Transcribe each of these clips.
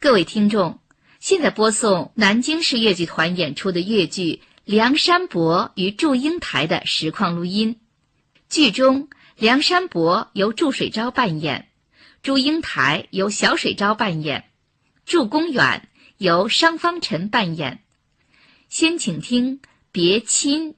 各位听众，现在播送南京市越剧团演出的越剧《梁山伯与祝英台》的实况录音。剧中，梁山伯由祝水昭扮演，祝英台由小水昭扮演，祝公远由商方辰扮演。先请听《别亲》。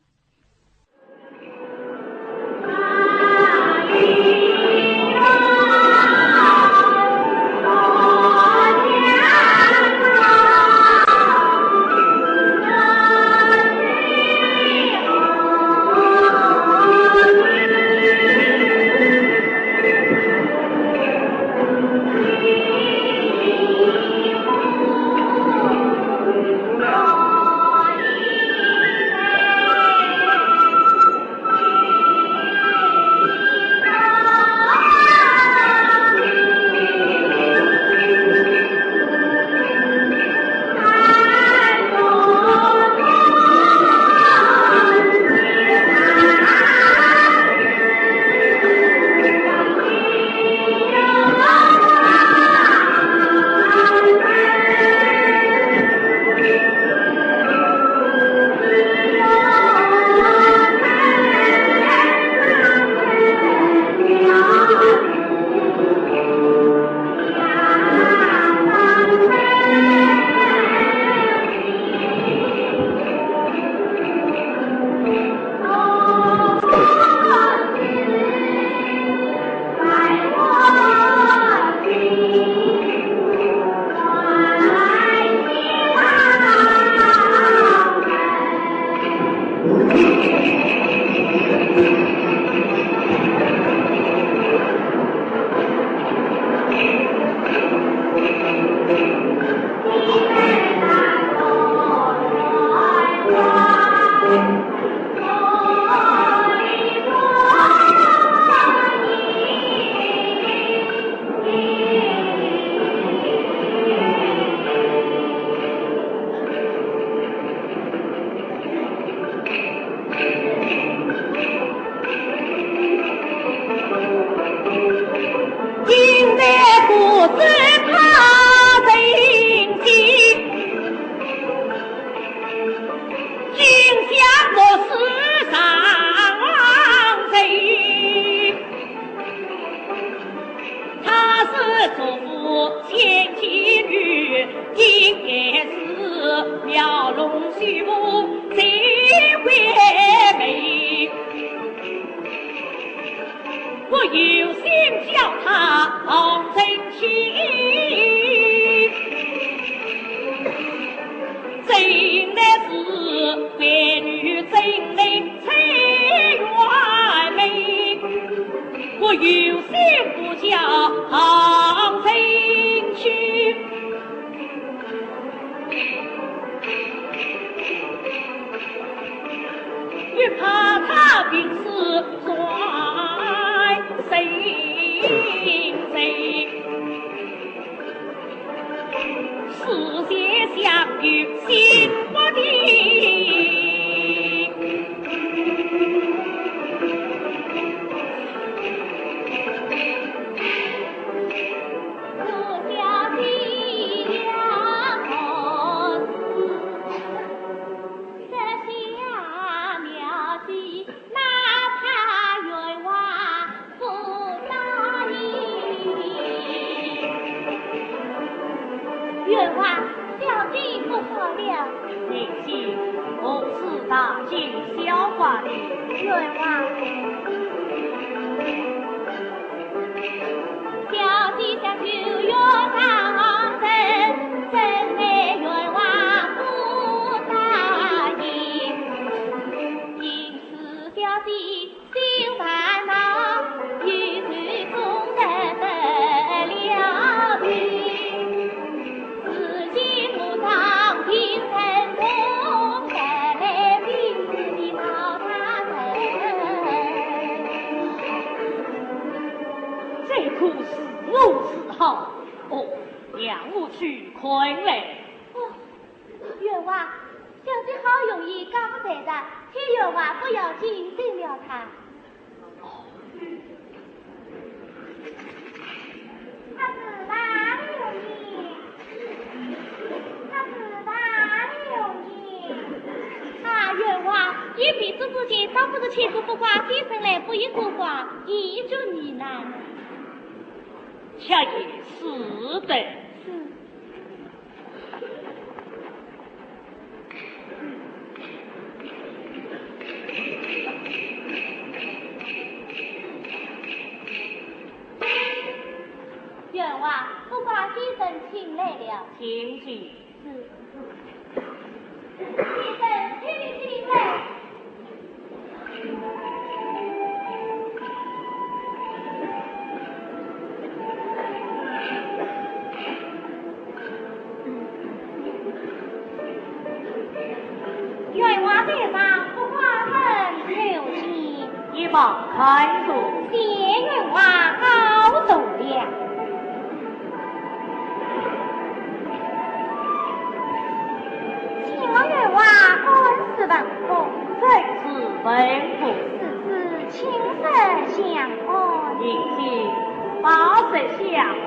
一辈子之间，倒不是前途不挂，今生来不应过挂，一祝你难。恰也是的。员外，不挂先生请来了。请进。先生，请来。员外在上，不挂人有请。一忙开坐。谢员外好走了。请员外官司本府。正是本府。此次青色相欢。迎接八色相欢。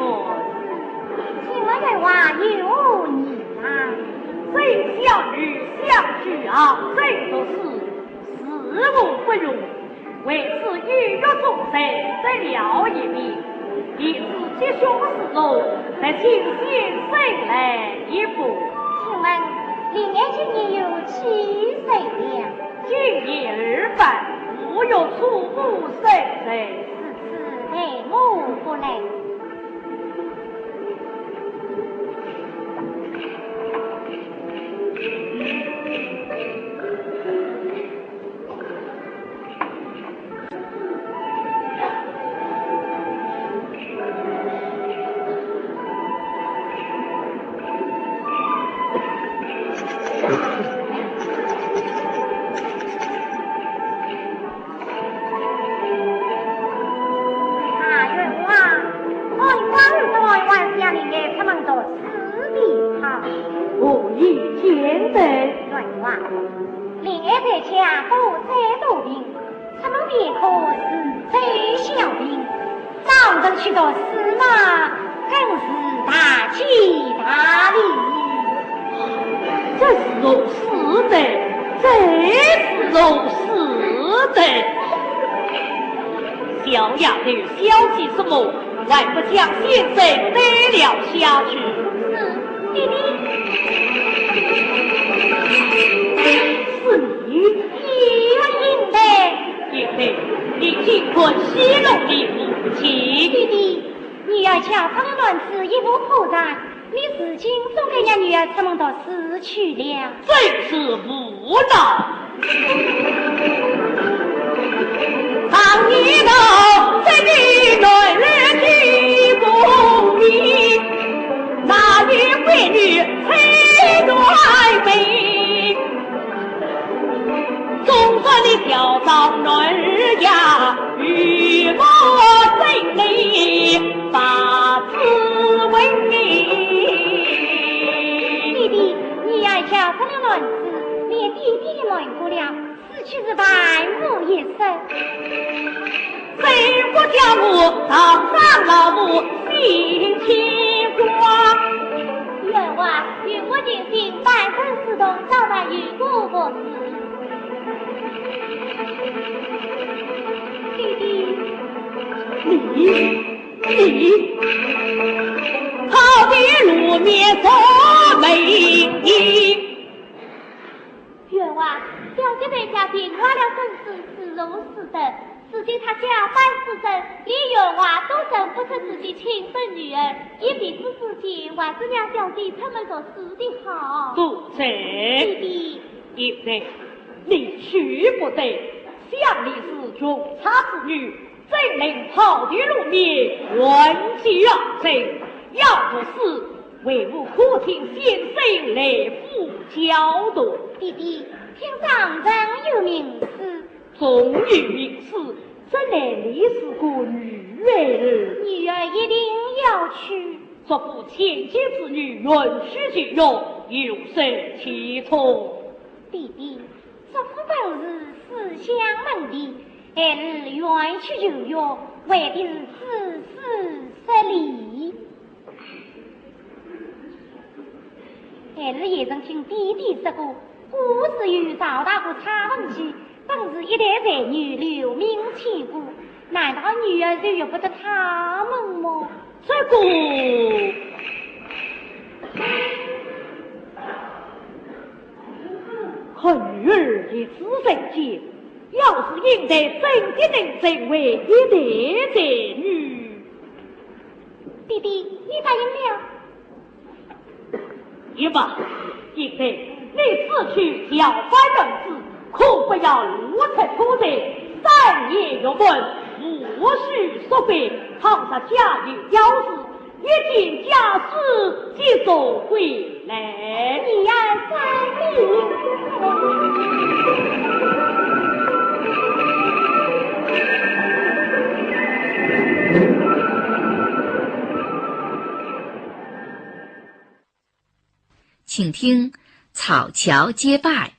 请问员外有无疑难？虽相遇相聚啊，这都是事无不容。为此预约众生，得了一命，以此吉凶事中，得请先生来一步。请问林爱今年有几岁了？今年200，无有初步生人。此内幕不来。我已见得员外，林爱在家多灾多病，出门便可是最小病，当真去到司马，更是大吉大利。这是如是的，这是如是的。小丫头消息什么？还不将先生得了下去？弟弟，是你应得。应得，你尽管息怒你母亲。弟弟，女儿巧他的卵子一无破绽，你事情送给俺女儿出门到死去了。真是无奈。当年我这个男人去过你，那女闺女才断美，总算你调上女儿呀，与我真理把子为弟弟，你爱巧生了卵子，连弟弟也瞒过了，死去是万无一失。谁不叫我堂上老母心牵挂？员外，与我进行半生私动，早晚与过不是。弟弟，你好比路面做美衣。员外，表姐在家平花了身世是如此的，如今他家败事身，连员外都认不出自己亲生女儿，一辈子之间还是让表弟出门做事的好。不是，弟弟，因为你去不得，想你是穷差之女，怎能好的路面问其让谁？要不是为我可听先生来复教导。弟弟，天上人有名事，终于名事，怎能历史过女儿？女儿一定要去。说不前妻之女允许去用，有甚其从？弟弟，叔父本是思想门第，还是愿去就用，为的是子嗣失礼。还是也曾听弟弟说过，故事与赵大哥差问起，本是一代才女留名千古，难道女儿就由不得他们吗？这个和女儿的私生间，要是应得真的能成为一代才女，弟弟，你答应了？也罢，应得你此去要翻人子，可不要如此突然，三言若问，无需说别，倘若假有要事，一进家事即走回来。你要三命。请听草桥接拜。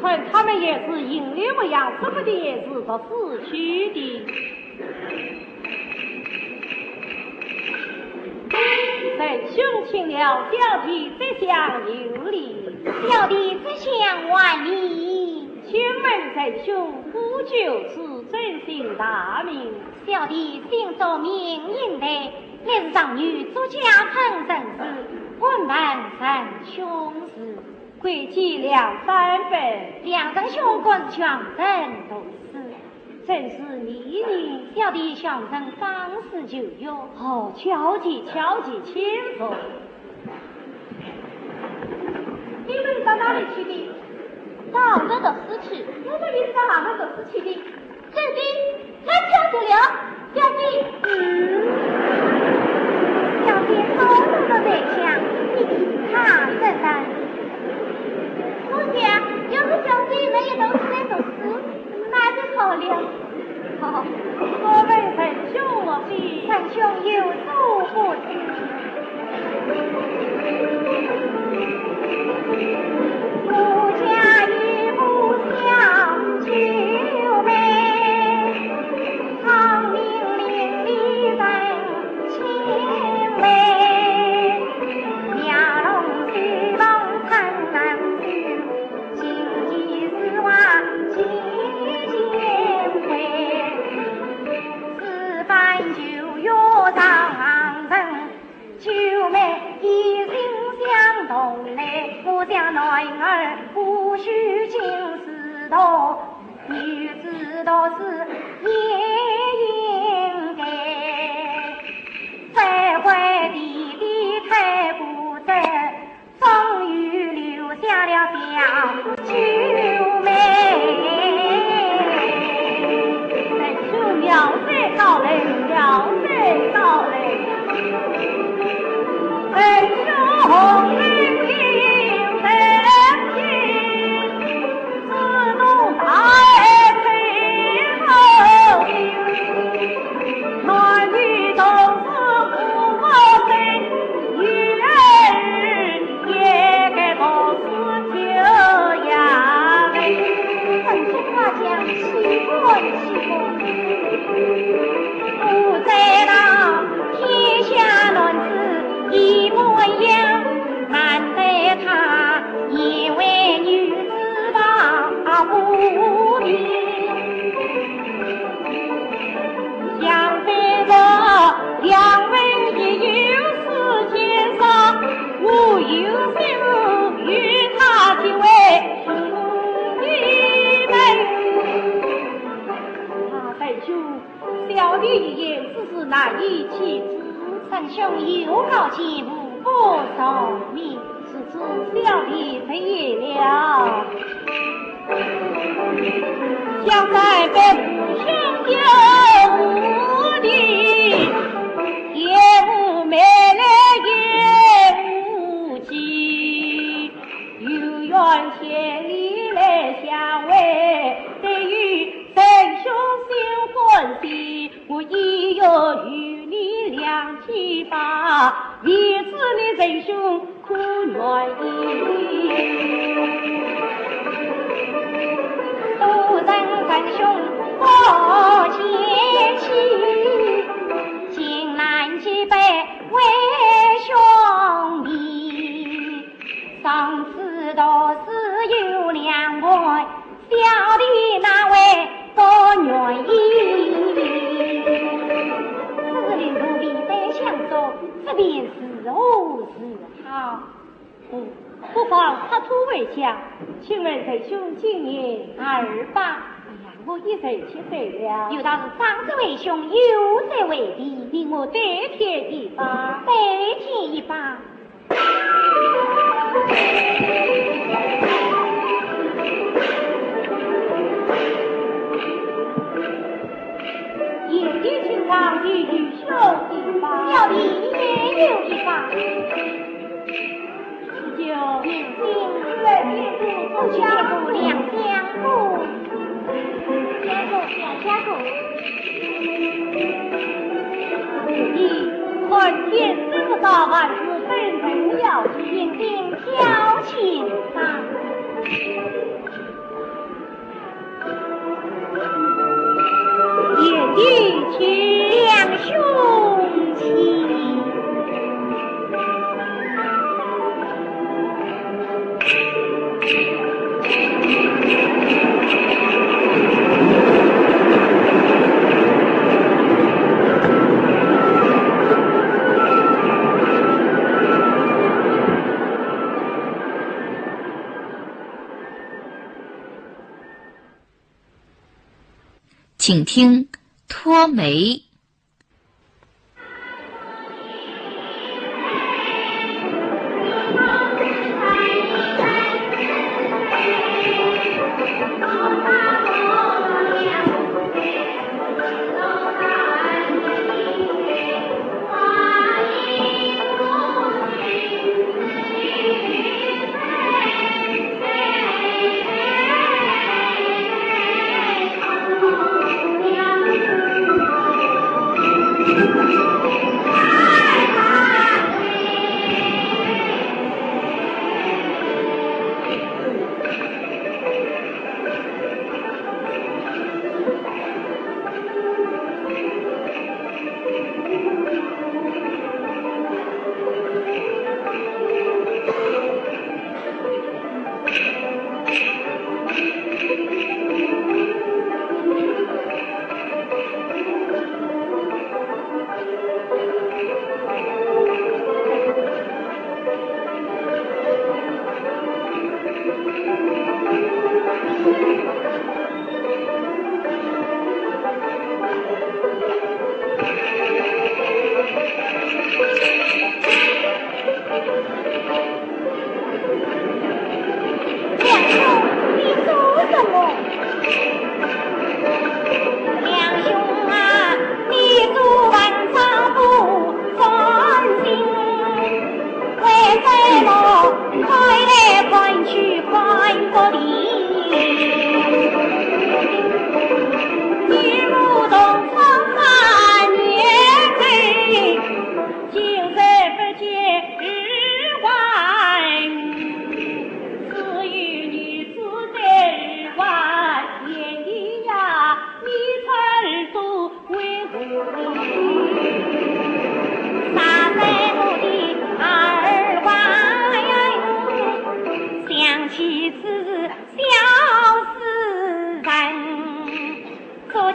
看他们也是因为模样，什么的也是说死去的。臣兄请了，小弟只想有礼，小弟只想万里。请问臣兄，不就是真姓大名？小弟姓周名应的，乃是长女作家彭正氏，混门神兄氏。贵计两三分，两人兄棍强人都是，真是泥泞。小弟相声刚死就有，哦，敲击敲击，请坐。你们是到哪里去的？到这的司去。我们也是到哪门的司去的？正的，他跳走了。小弟，小弟好多的对象，你看真的。我想，要是小弟能也都是在读书，那就好了。好，各位臣兄我的，臣兄有所不知。夫家与母相求美，长命伶俐人情美，两龙须龙参难事，经济丝袜齐贤惠，此番就约上。人，九妹一心相同来，我想男儿不须经世道，女子倒是也应该。再怪弟弟太不正，终于留下了小九妹。苗寨到来，苗寨到来，恩兄恩情深情，自动太配后心，男女都是父母生，女儿也该都是这样。本是话讲起过起过。不在那天下男子一模一样，难得他也为女子把不平。相对着两位也有事情上，我有心与他结为兄弟们。本兄小弟一言只是难以启齿，陈兄有告前无不受命，此次小弟非也了。想在北父兄有无敌，也无美来也无忌，有缘千里来相会，对于神兄新婚喜，我亦有与你两起发，为此你神兄可愿意？都人神兄我前妻，情难几辈为兄弟，上次都是有两位，小弟那位不愿意。此领土必在相州，这便是何是好？不妨他土为强，请问神兄今年28？哎呀，我一人七岁了。有道是长者为兄，幼者为弟，令我代天一把，代天一把。眼睛清长的女兄一把，小弟也有一把。就眼睛在天主不相顾，两相顾，两相顾。你看天知不道，万事本人要紧，眼睛挑情上。眼睛情两兄妻。请听脱媒。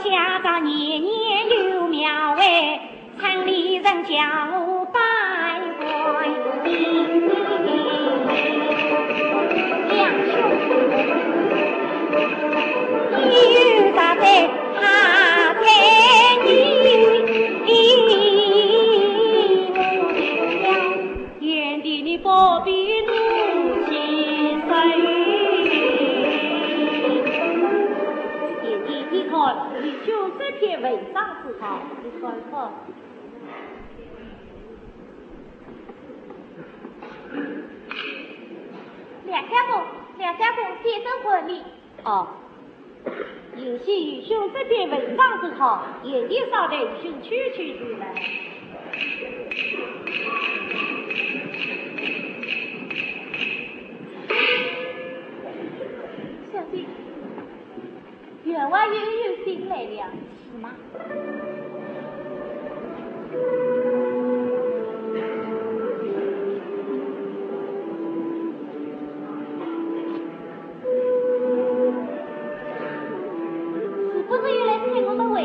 家长年年有庙会，城里人叫我拜会。两兄有大在他才女，愿地你不必怒气生你看，你就这篇文章之好，你看看。梁家公先生婚礼。哦，有些愚兄这篇文章之好，也得少人兄去去来。小弟，员外又有心来了，是吗？是不是又来催我的委屈？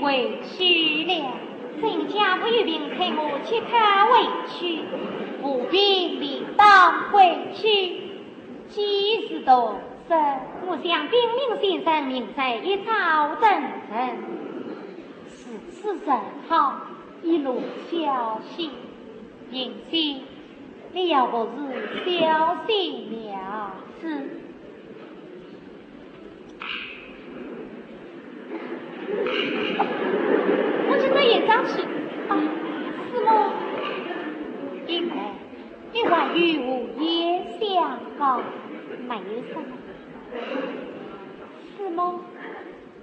委屈了，人家不有病陪我去看委屈，不必理当委屈。几时多时，我想兵令先生明在一朝等人，此人好，一路消息，因此你要不是消息了事。我记得也张起啊，是吗？因为你还与我也相告，没有什么，是吗？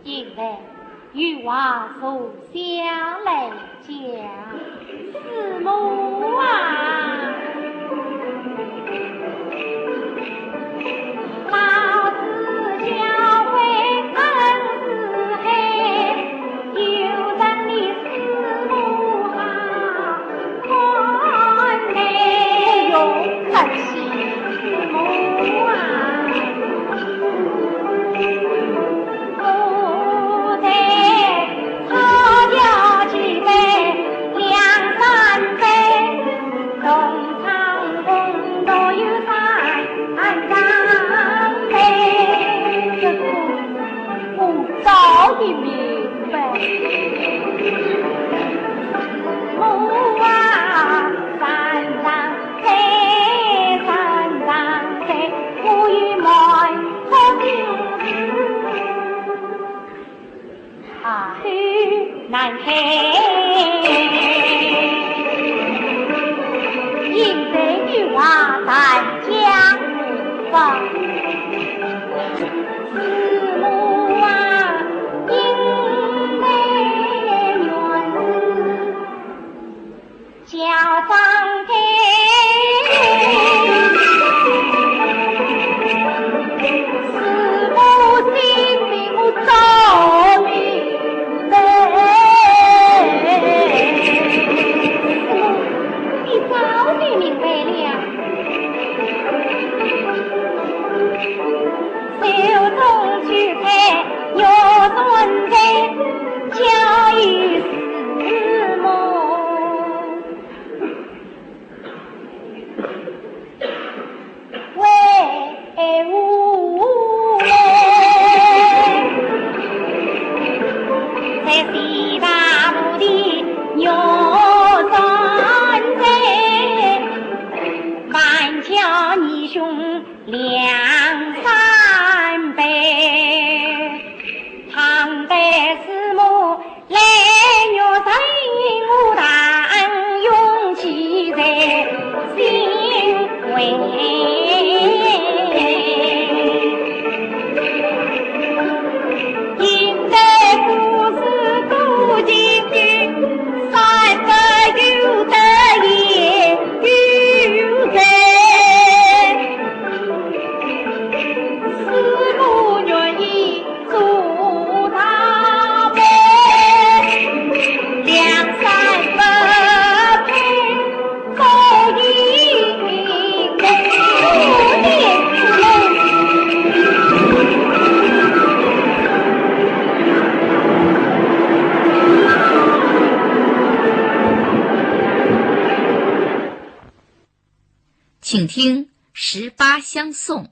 因为与我所相来讲，是么啊？老子教会。的明白。母啊，山上飞，山上飞，我与满风去南海。饮水女娃在江上，师母啊，因为原是叫张开，师母心里我着明白。早就明白了，手中去开有存在，教育师母，为无在西大墓地有存在，万家义兄两三辈，唐代师母来月神武大勇气在心怀。现在故事多几句，三个有得也有在。师母愿意做他们两三百配，可以不请听18相送。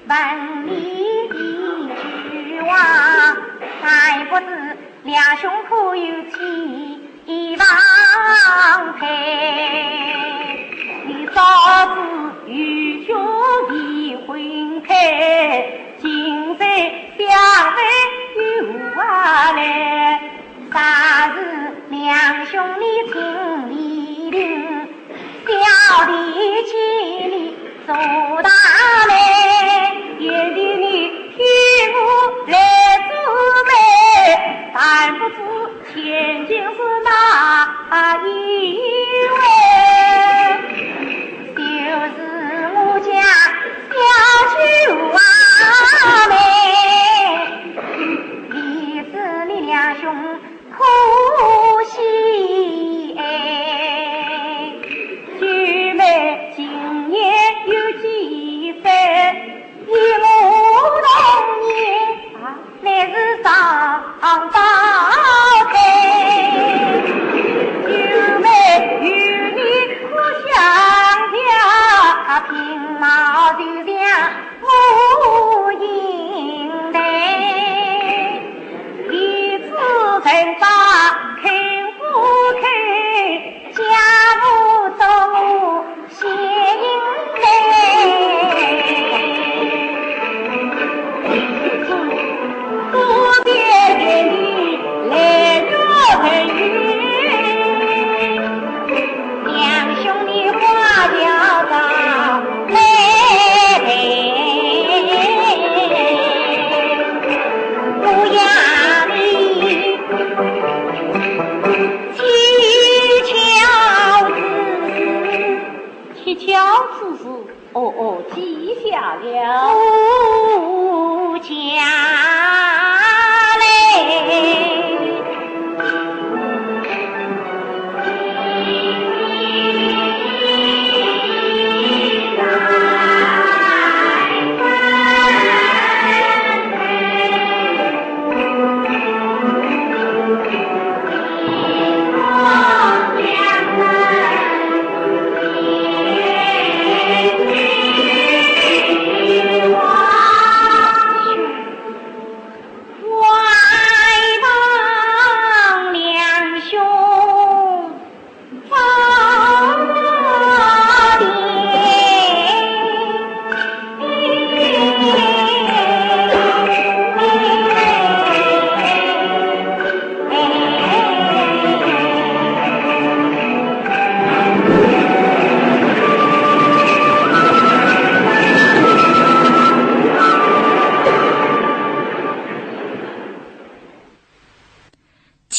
问你一句话，还不知两兄可有期望配？你早知与兄已婚配，今在相会有话来。啥日两兄你请你领，小弟请你做大来，愿你替我来助媒，但不知前景是哪一位？就是我家小舅阿妹，你知你两兄可惜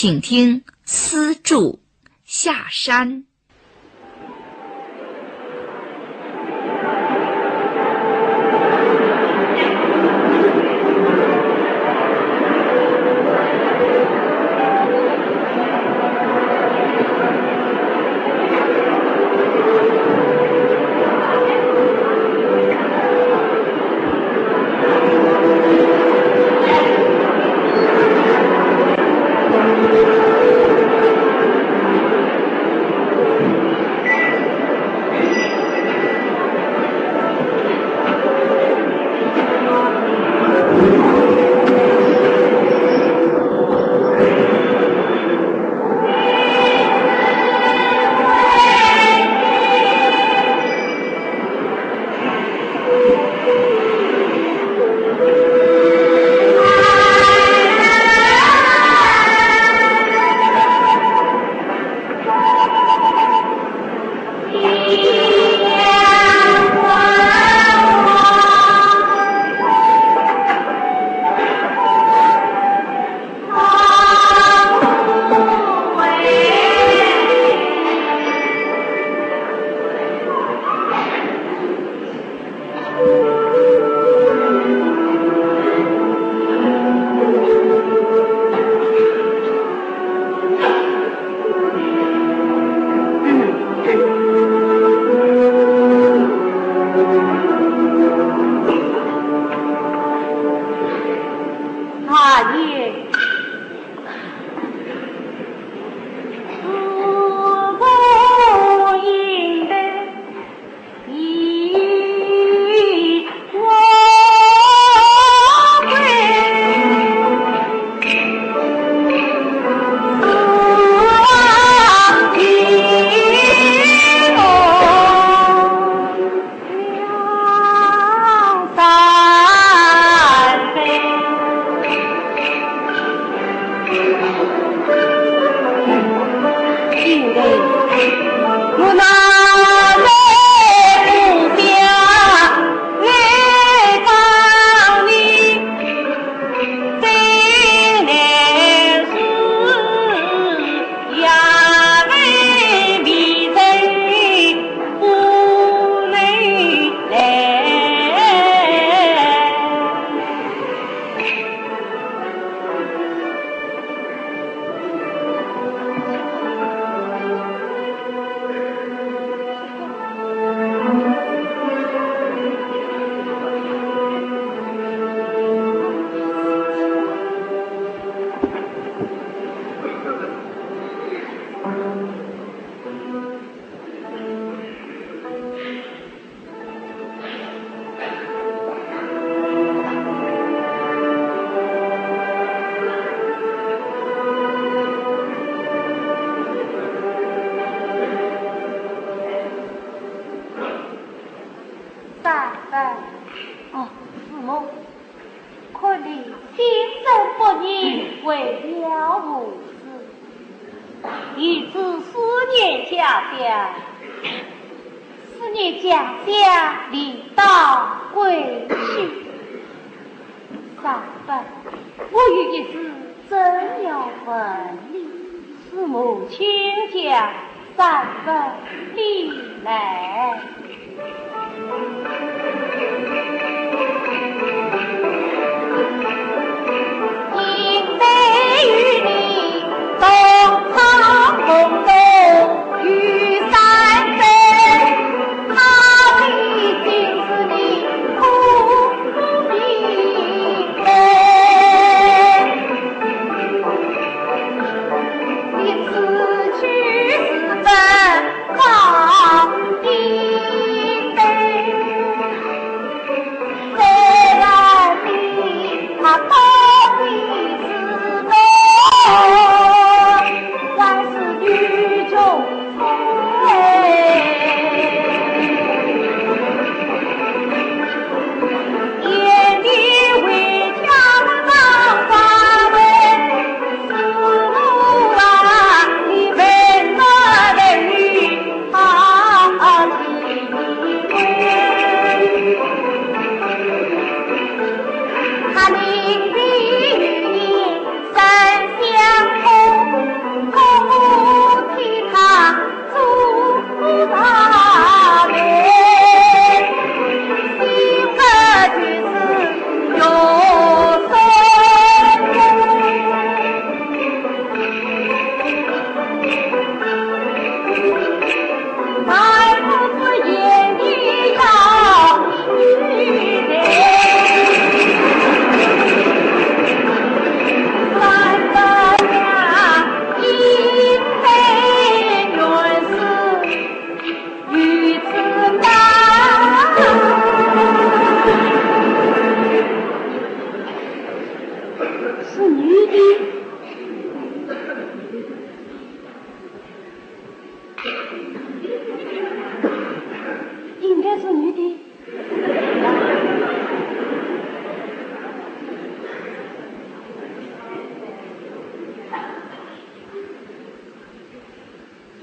请听丝柱下山。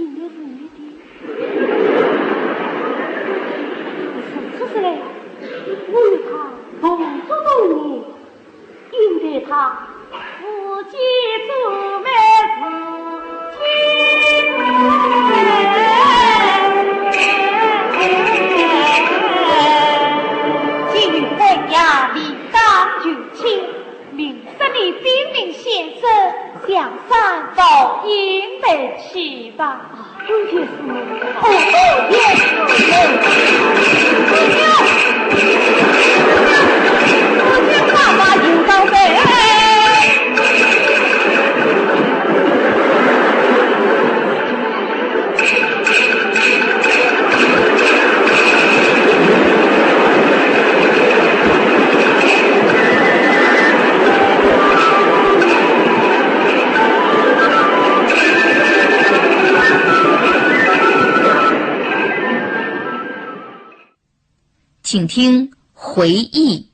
今日是女的。是嘞，我与他同住多年，应该他夫妻做媒今日本呀离家就亲，明日里兵临险色，想山倒应得去吧。有件事，有件事，我见爸爸应当在。请听回忆。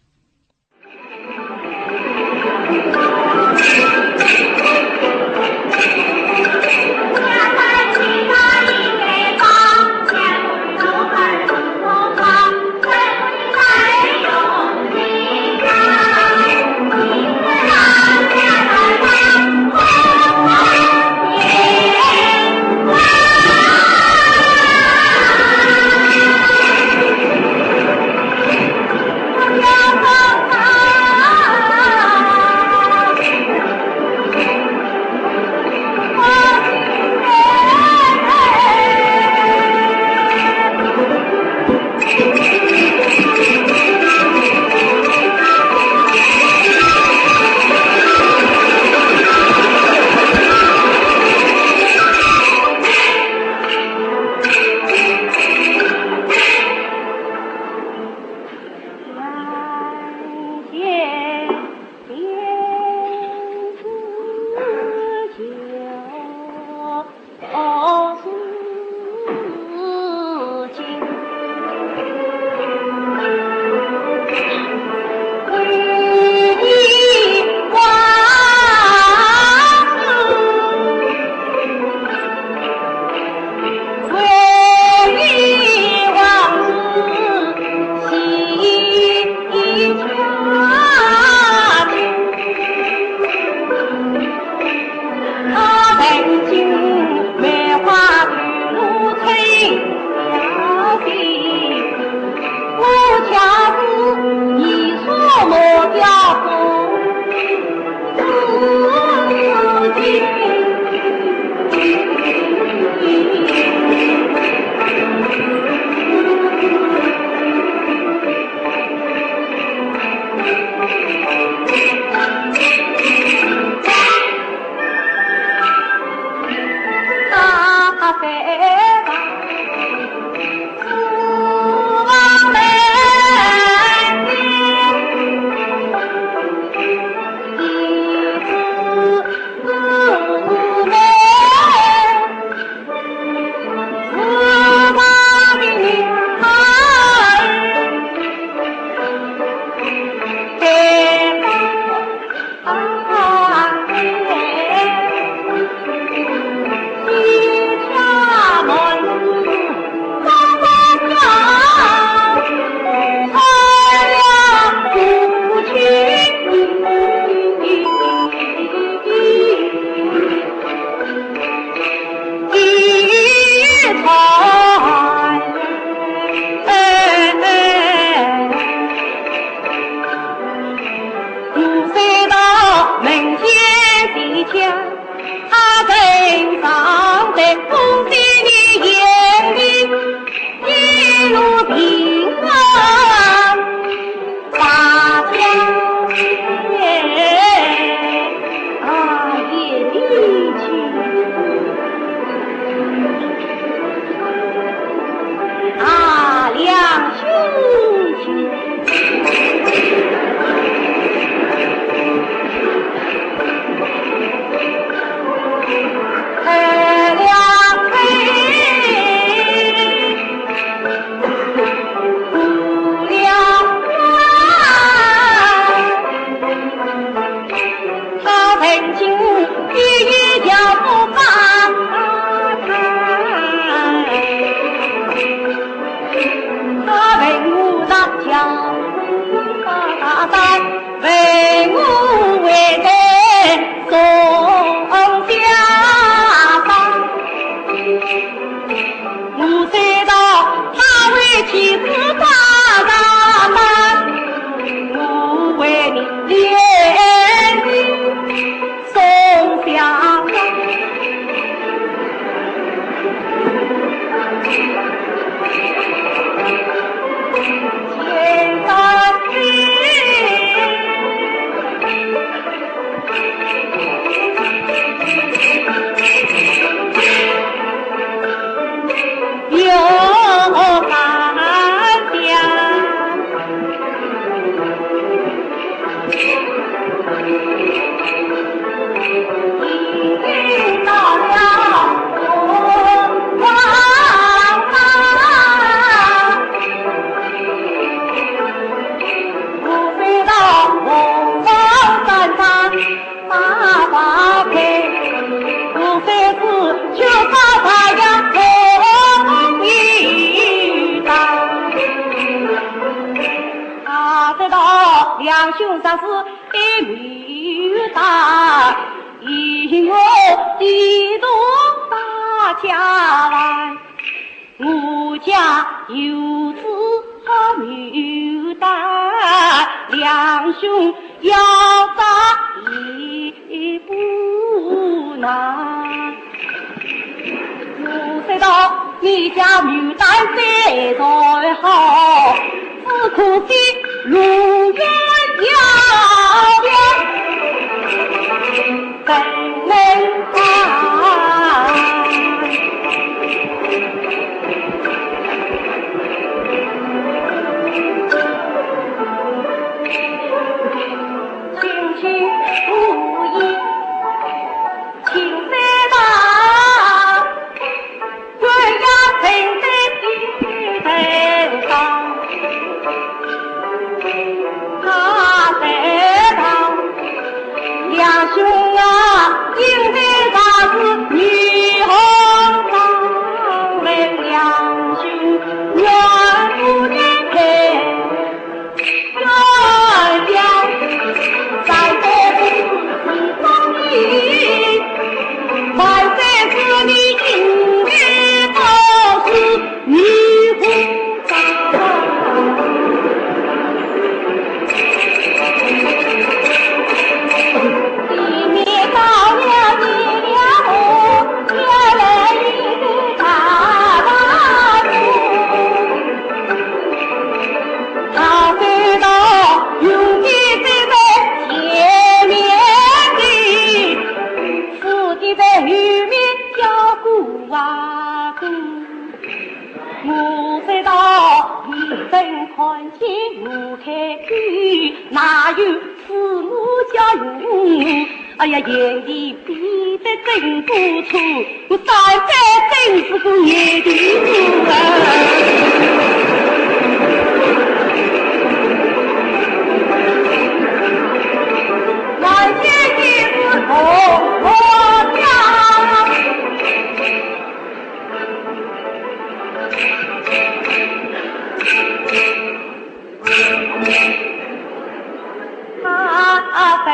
西家门。两兄啥是一米大，因我地多大家来，我家有子好牡丹，两兄要扎一步难。我知道你家牡丹非常好，只可惜路远遥远，不能看。亲亲无意，情在大，鸳鸯成在地头上。他在旁，两兄啊，应该他是女红妆，为两兄愿不能陪，鸳鸯在这不风雨，在这里应该都是女红妆。我知道你正看见我开口，哪有父母家用？哎呀，眼里比得真不错，我实在真是个眼地主啊！万千也是红家。他在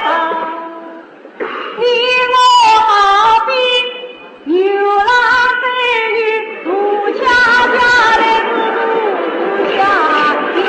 旁，你我好比牛郎织女，独家家的独家家。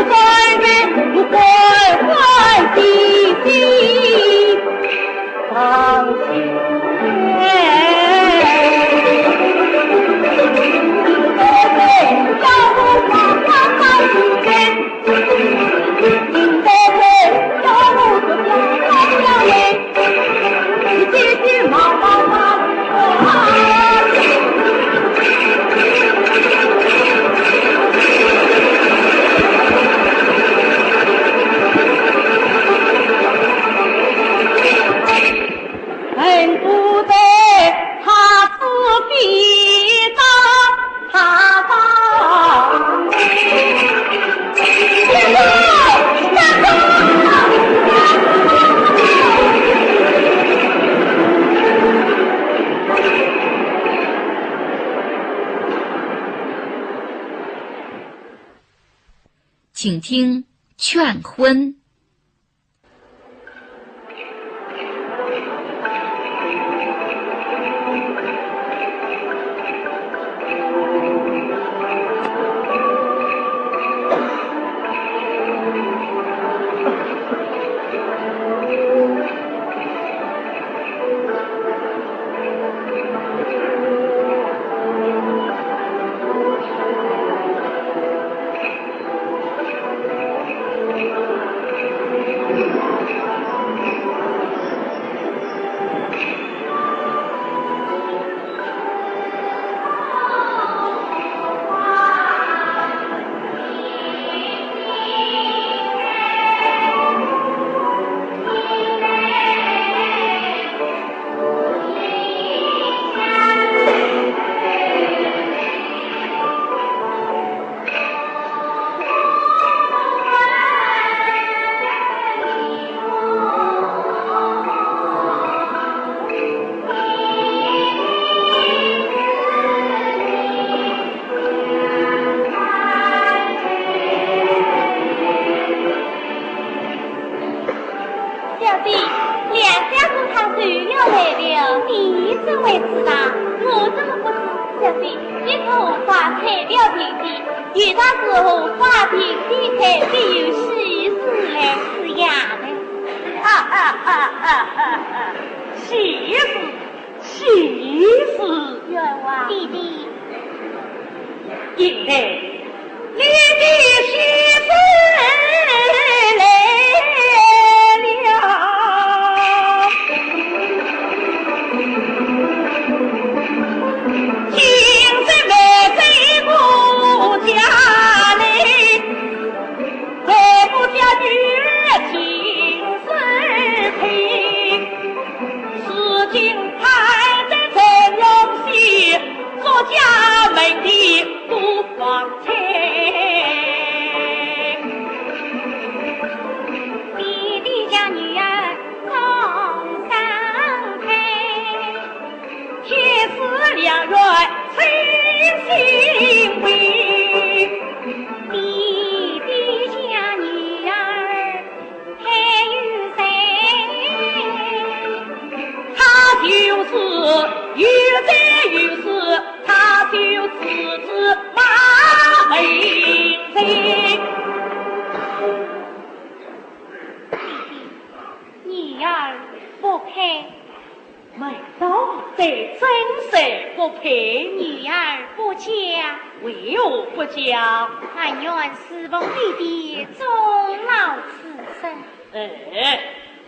在人乖乖地地放心。请听劝婚。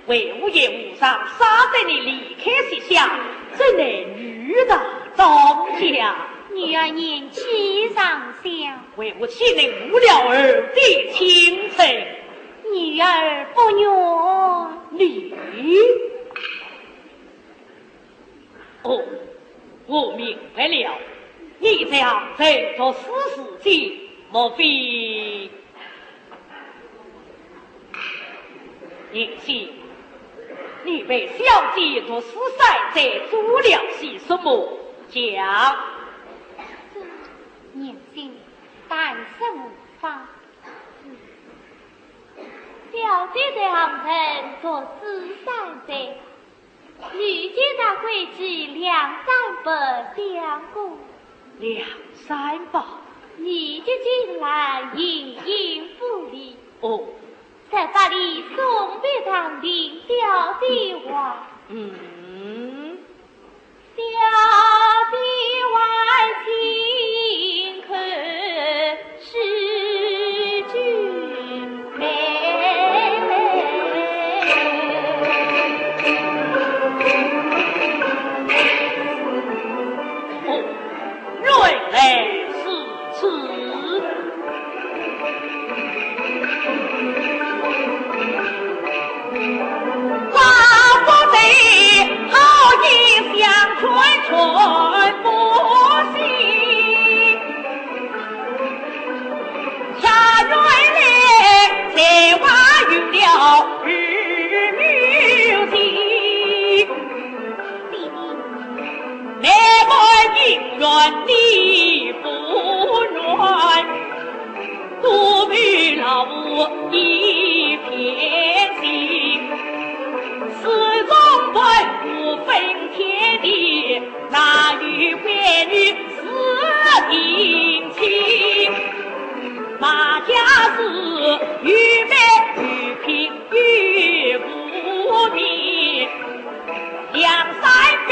为无业无伤，杀得你离开西夏，怎能女大当家？女儿年纪尚小，为我岂能误了儿的亲情？女儿不愿。你？哦，我明白了，你这样在做私事情，莫非宁熙？你被小姐做私赛在做了些什么？讲。年轻，但是无法。小姐在杭城做私赛在，女眷大规矩2、300相过。2、300，你就进来盈盈福利。哦，在把你送别当领小弟话。小弟外请客是君美。哦，原来是此。咋不得好意相吹吹不息，恰原来这娃遇了日女婿，妹妹应愿你不愿，独与老母一片心。始终对不分天地，那与别女是定亲。马家是愚昧愚贫愚无名，两三辈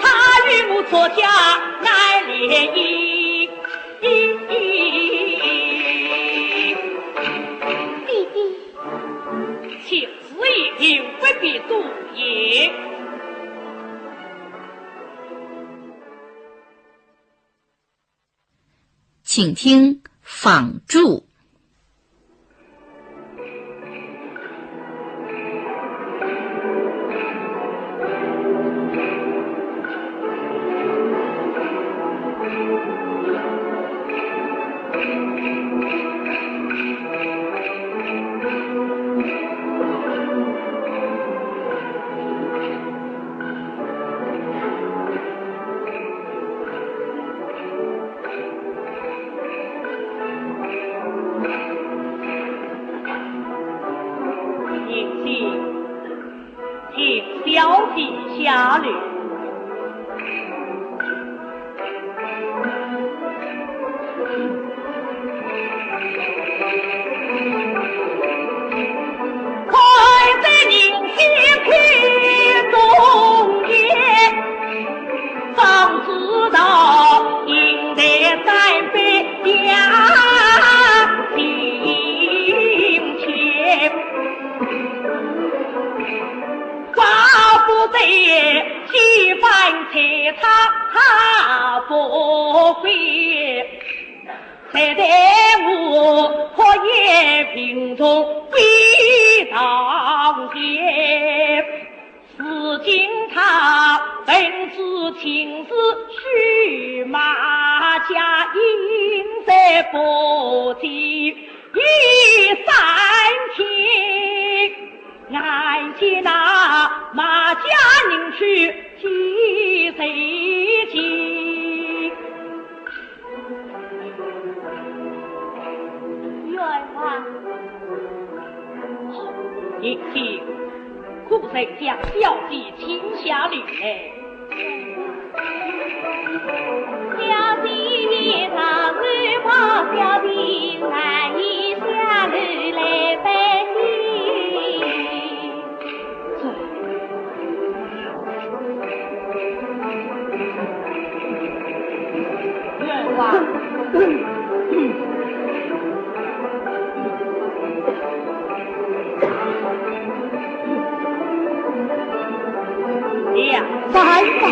他与母作家乃联姻。弟弟，请此意有不必度也。请听仿注。请小弟下律。快在您心去中间，方知道应得在北家庭前。不得西饭菜他不会，才得我可也贫中非当先。如今他本知情事须马家应在不及一三千。俺见那马家人去几岁几？冤枉！一听苦谁将小弟请下律来？小弟他日跑，小弟难以下律来背。两三吧。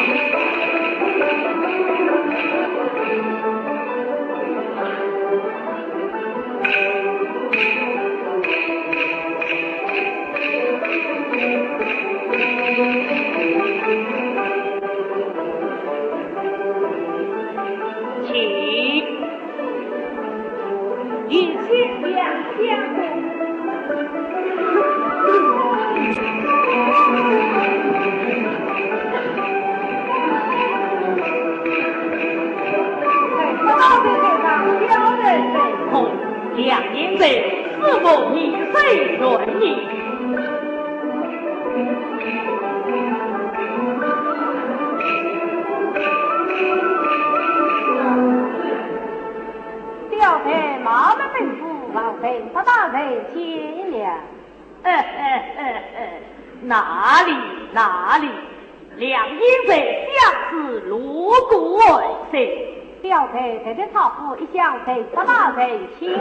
两年内是否一岁论理？大人见了。哪里，两英贼相思如故而生。表妹在这草府一向对他大人亲恩，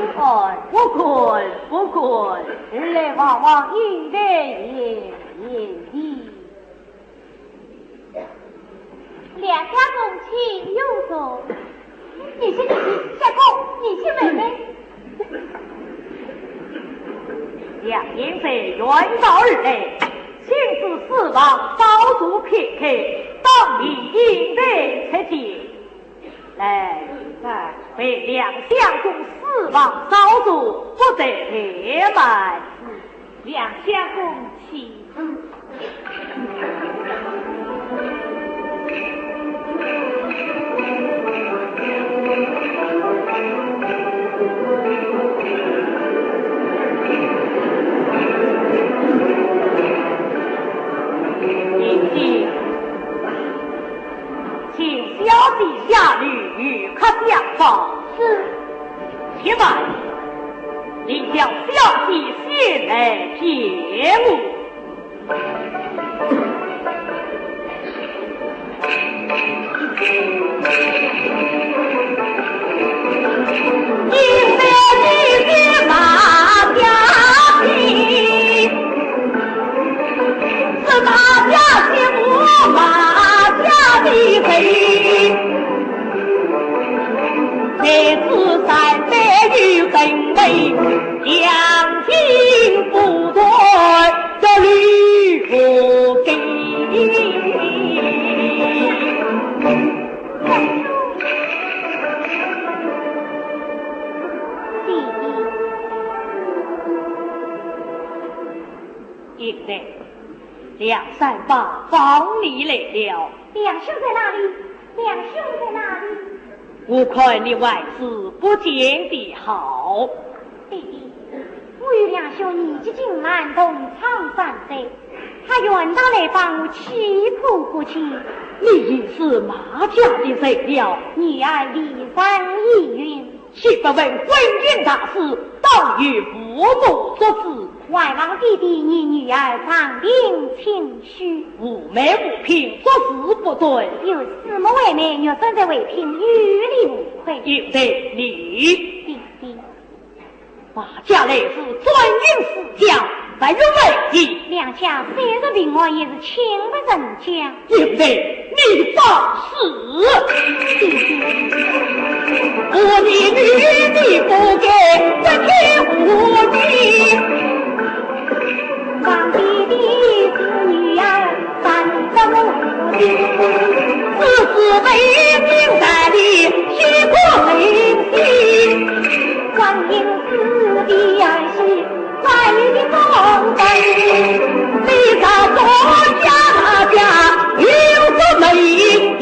不困，日来往往应来言意。两家公亲有种，你是相公，你是妹妹。两英贼远道而来，亲自四望稍足片刻，当你应来才见。来，为两相公四望稍足，不得怠慢。两相公请。请小弟下驴与客相访。是。且慢，你叫小弟先来骗我。因为你的马家亲，是马家亲我马家的贼，这次三百余人为两情不断，这吕不给。应来，梁三把访你来了。两兄在哪里？两兄在哪里？我看你外事不见得好。弟弟，我与两兄年纪近满，同窗3岁，他远道来帮我妻仆不亲。你已是马家的人了，女儿离山意云，岂不问婚姻大事，当与父母做主。外望弟弟你女儿长病情绪，无媒无凭，做事不对，有四目为媒，若生在为凭，于理无愧。应得你弟弟，马家来是专营私家，不如为义。两家虽是平安，也是亲不人家。应得你放肆！弟弟，我的女的不给不听我的。望弟弟是女儿3个母的，自是为民在理，许过人心。光阴子弟儿媳，外女的风风，为啥作家家有个美意？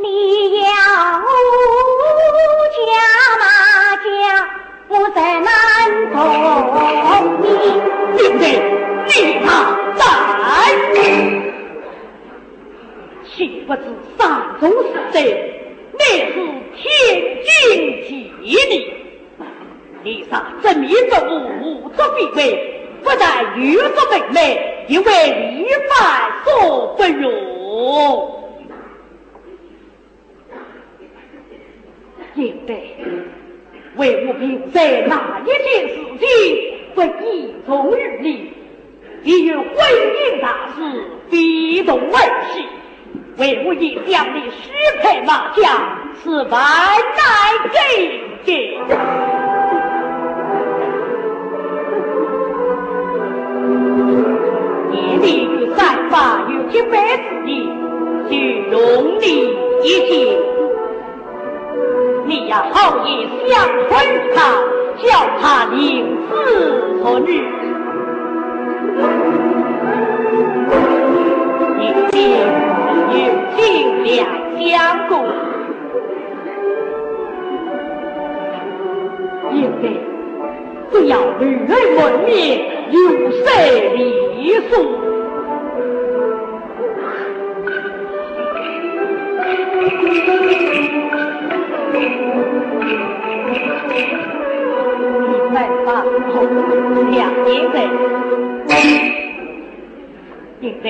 你要家马家，我在南中你。对不对？你他在，岂不知山中死贼，乃是天君吉利。你杀正面之物，无作必为，不但欲作妹妹，因为立犯所不容。应得为我凭在哪一件事情不依从于你，已与婚姻大事非同而戏，为我一将你许配马家，是万难这个。夜里与散发有些白之意，就容你一见。你呀，好也相婚他，叫他领子和女。你定有尽两相公，因为只要女儿门面有谁礼数。两年人，对对，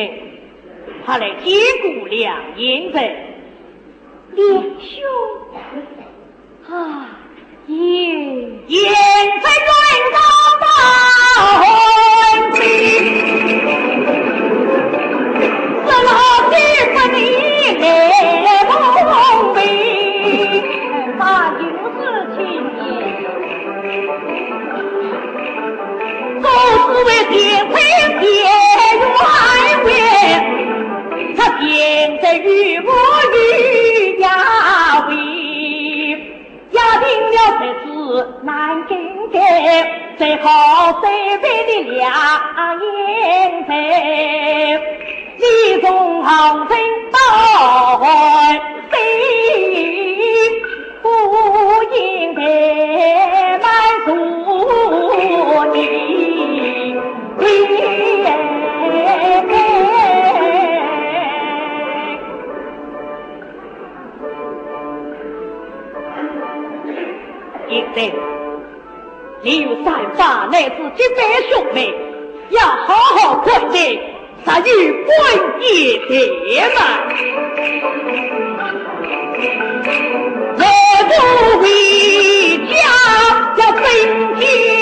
他来兼顾两年人，两兄啊，言在云上大婚期，是老弟不你来梦里，那有事情也。都是为天才天外为，他现在与我与亚为，压定了这次难更改，最好三辈的两眼才，你从好生到谁不应该满足你。因为你有三法乃至几百兄妹，要好好管理，才与本业的嘛。我不回家要分家规。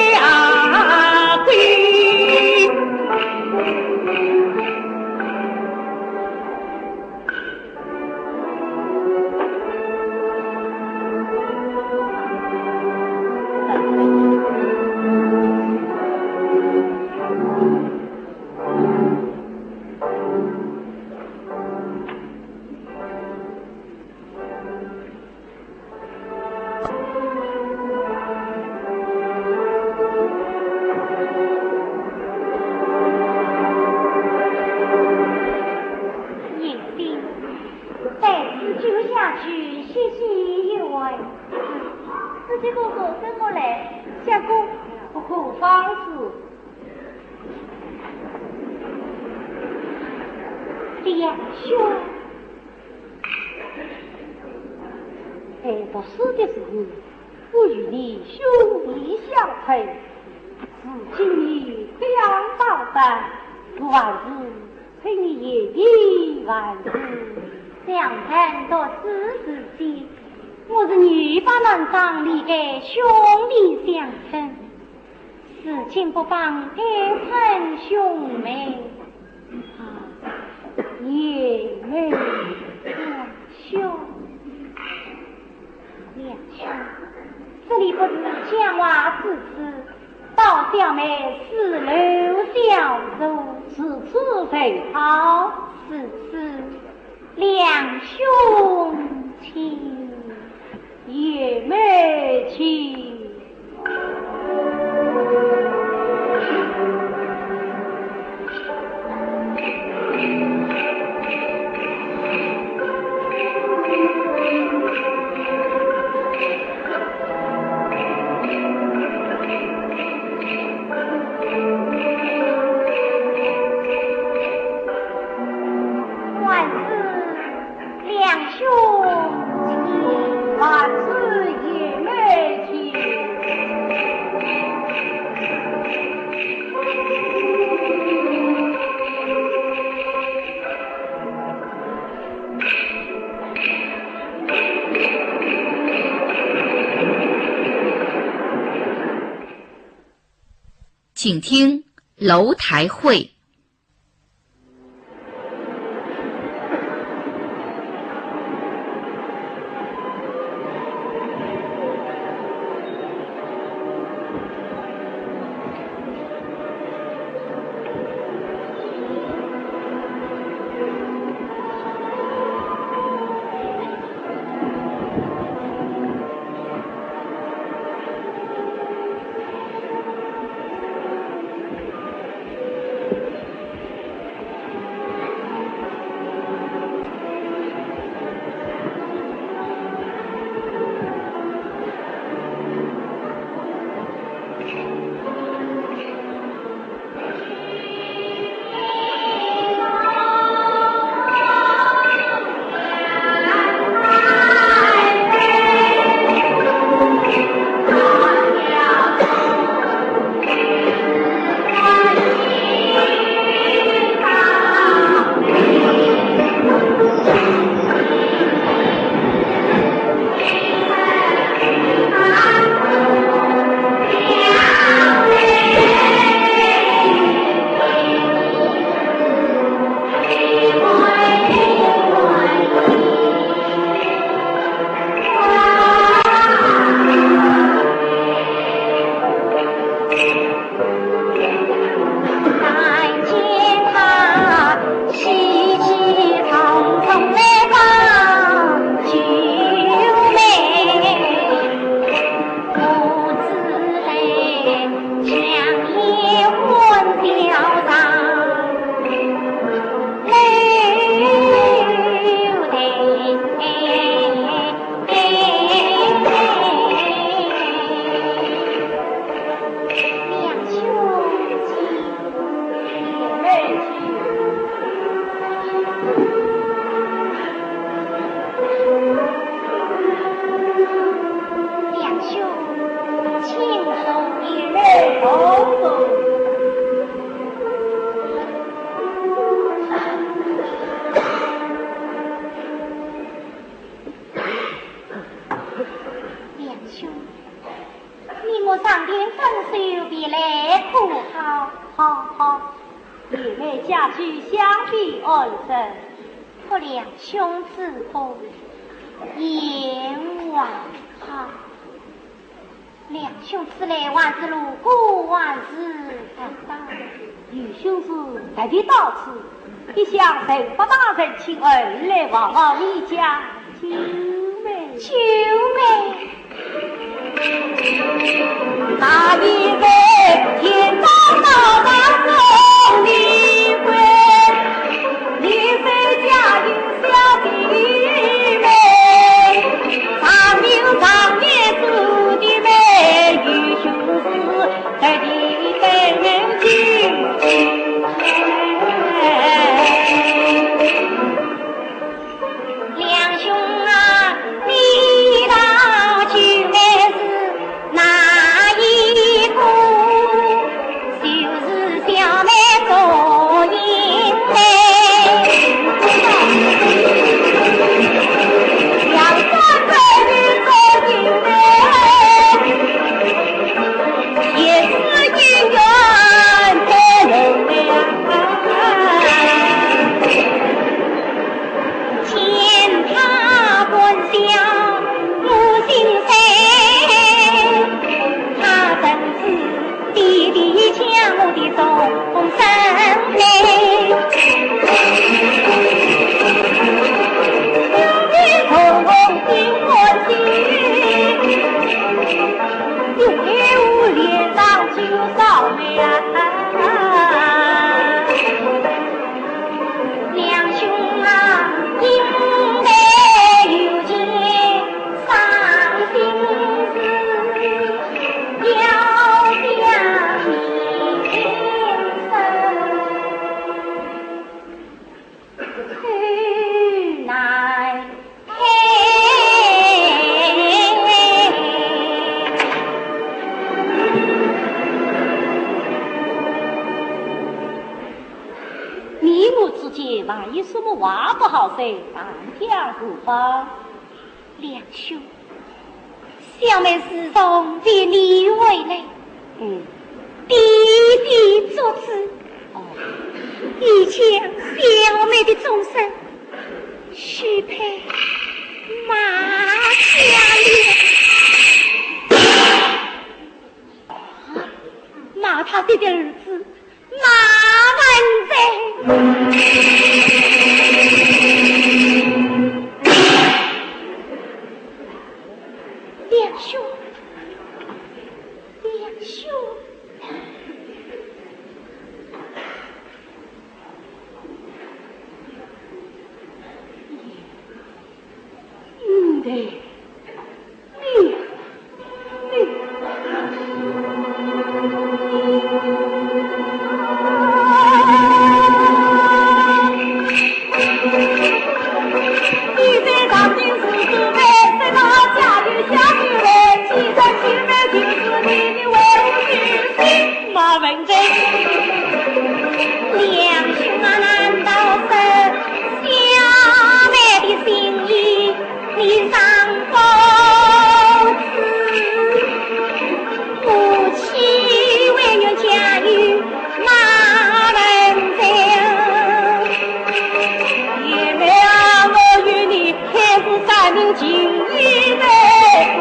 两兄，读书的时候，我与你兄弟相配，如今你两道山，万事陪你爷爷万事。相称到此时间，我是女把门上里的兄弟相称，事情不妨单称兄妹。爷妹两兄，这里不是江娃之词，到小妹四楼小รู，此次谁好，此次两兄亲，爷妹亲。请听楼台会。兄自后阎王好，两兄此来万事如故，万事难当。与兄是特地到此，一向受不大人请恩来往往你家救美，救美。那一位天高高的送你回，你非家有小弟妹，长命长年住的美，与兄是特地等人救。两兄啊，你到救美是哪一步？就是小妹做银妹，两三辈的做银妹，也是姻缘才能见他本相母心碎，他真是弟弟抢我的终身妹，有你同心欢喜，有我脸上就少面。两兄啊，因为有件伤心事，要向你申。去来你我之间万一什么话不好说，当讲何方？两兄，小妹始终为你为累，弟弟做主，以前小妹的终身许配马家脸，马他爹的儿子马文贼。两兄，两兄，对，你在当今是主妹，在他家有小女儿，其实亲妹就是你的为母女马文珍。两兄啊，难道是小妹的心意你尚不知？母亲为愿嫁与马文珍，爷妹啊，我与你还是三名情义的，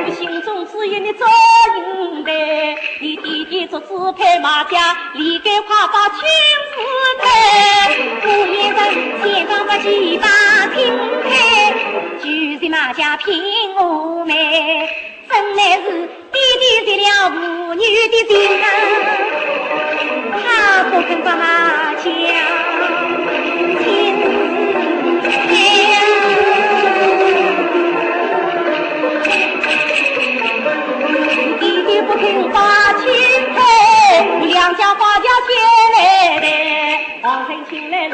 我心中只有你做应的。你弟弟做支配马家，离开夸夸亲事的。我也人先当个几把平台，居在马家聘我妹，真乃是弟弟失了母女的情啊！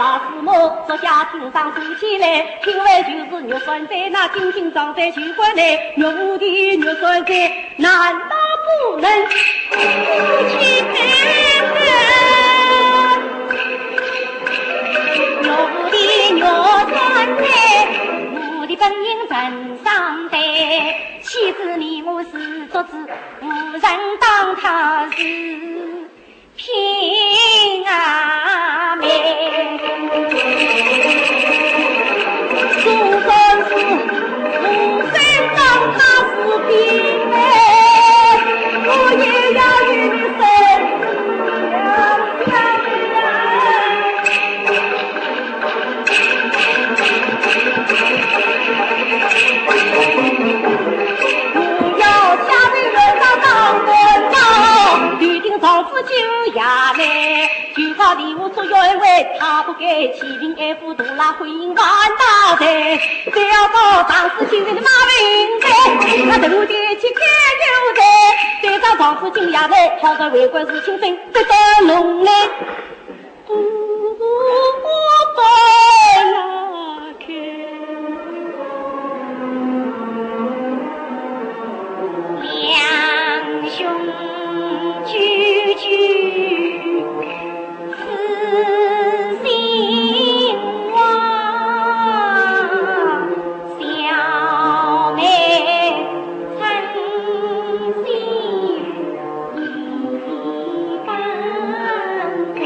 老师母坐下厅上竖起来，听来就是玉栓在那紧紧装在酒馆内，玉壶的玉栓在，难道不能夫妻平安？玉壶的玉栓在，我的本应呈上台，岂知你我是作子，无人当他是平安妹。总算是无人当他是平安，我也要与你生不要下对人上当官长，预定丈夫就下来，就靠地我做原委，他不该欺凌爱护独拉婚姻完大财，只要到当时亲人的马云在，他头点去看牛仔，对上丈夫惊讶来，好在为官是清分，得到龙来，不拉开。两兄聚聚此心望，小妹诚心一般在。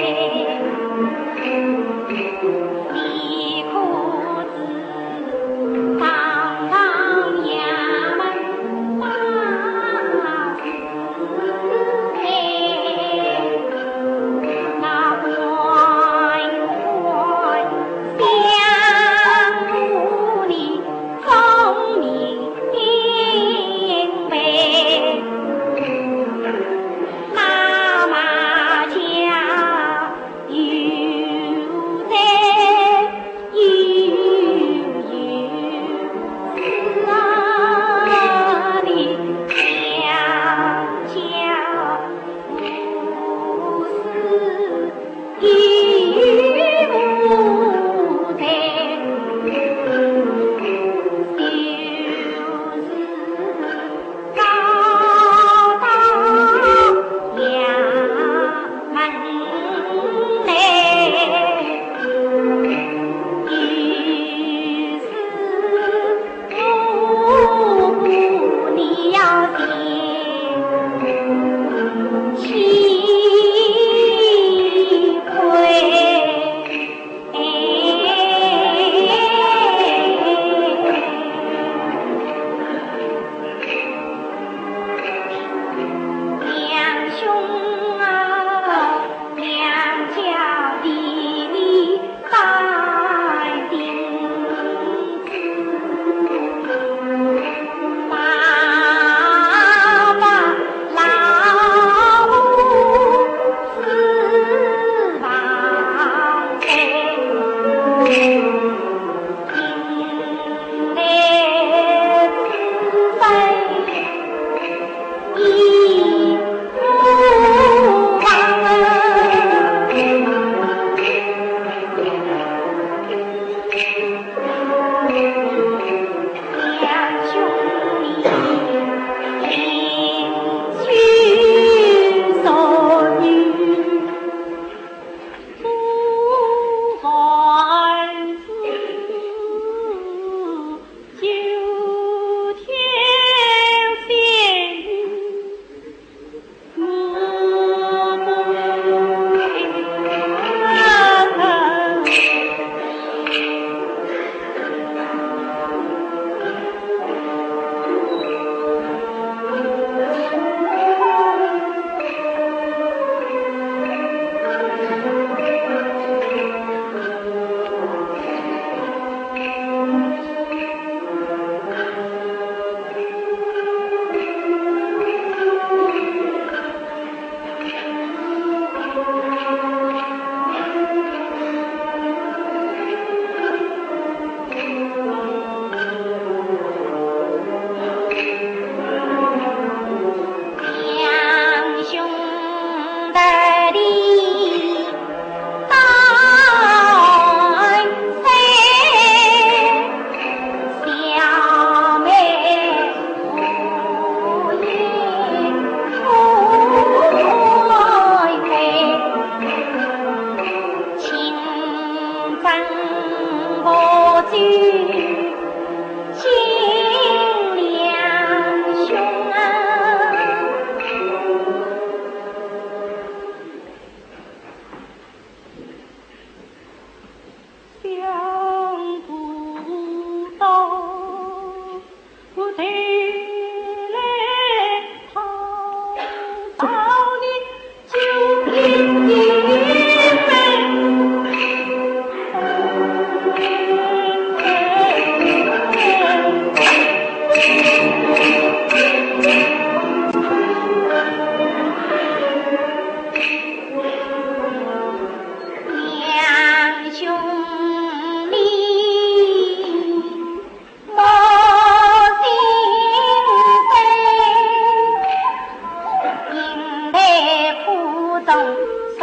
上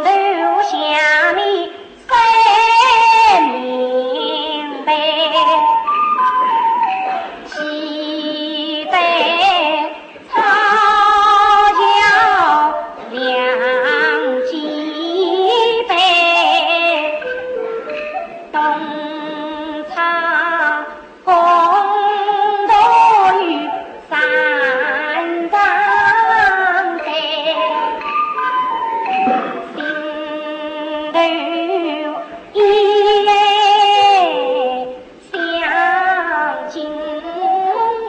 头下面分明白，西北草桥两脊背，东草公路与三张台，心头一眼相近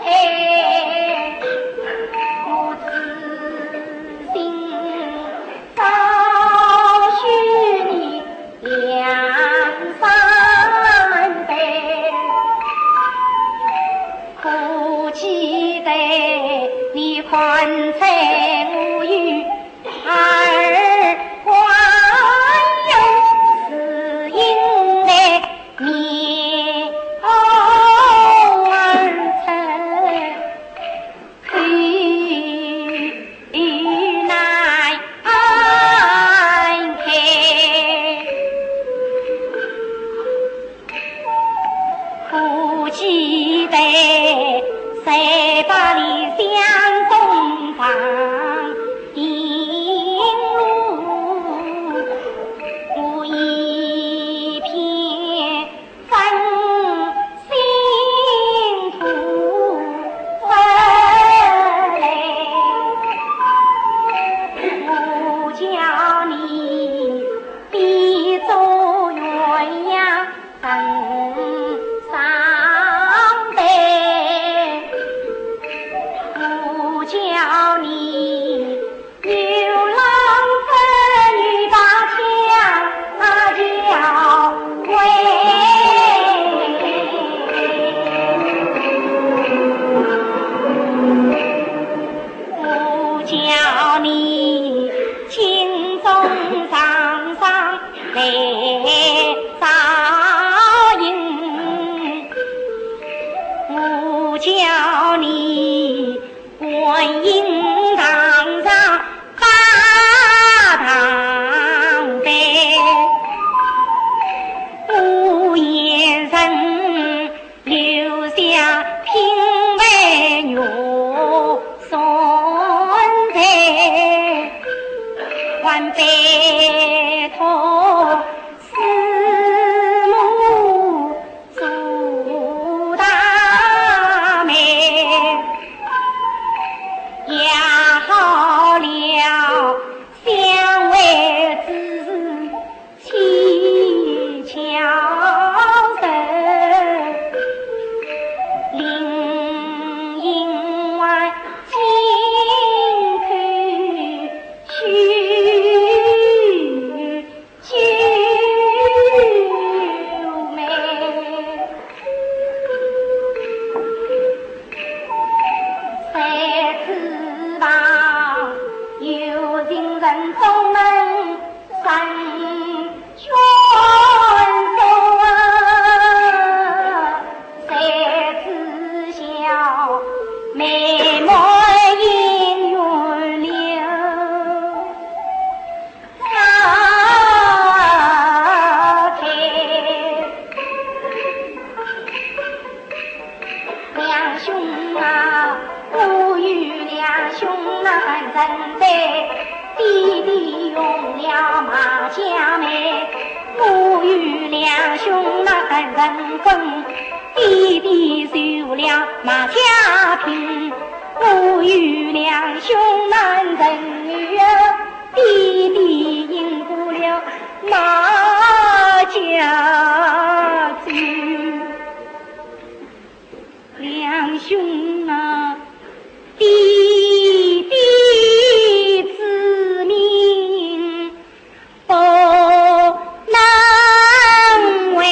哎，我自信早许你两三杯，可记得你宽财无语儿还有，是因为你偶尔曾去难开，可记得谁把你相送上银路，我一片真心土分来，我叫你别做鸳鸯等上辈，我叫你牛郎织女把枪交回，我叫你心中常常来照应，我叫你观音堂上把堂拜，不言人留下品味肉酸菜，还拜托师母做大妹，养好了相为之七巧手，林荫外静看须九妹，三翅膀有情人总能生全手啊，三只小眉毛映月流，擦开两兄啊，我与两兄那人在，弟弟用了马家妹，我与两兄那人分，弟弟受了马家贫，我与两兄那人女儿，弟弟赢过了马家族，两兄啊，弟弟之命不难为，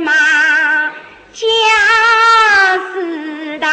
马家事大。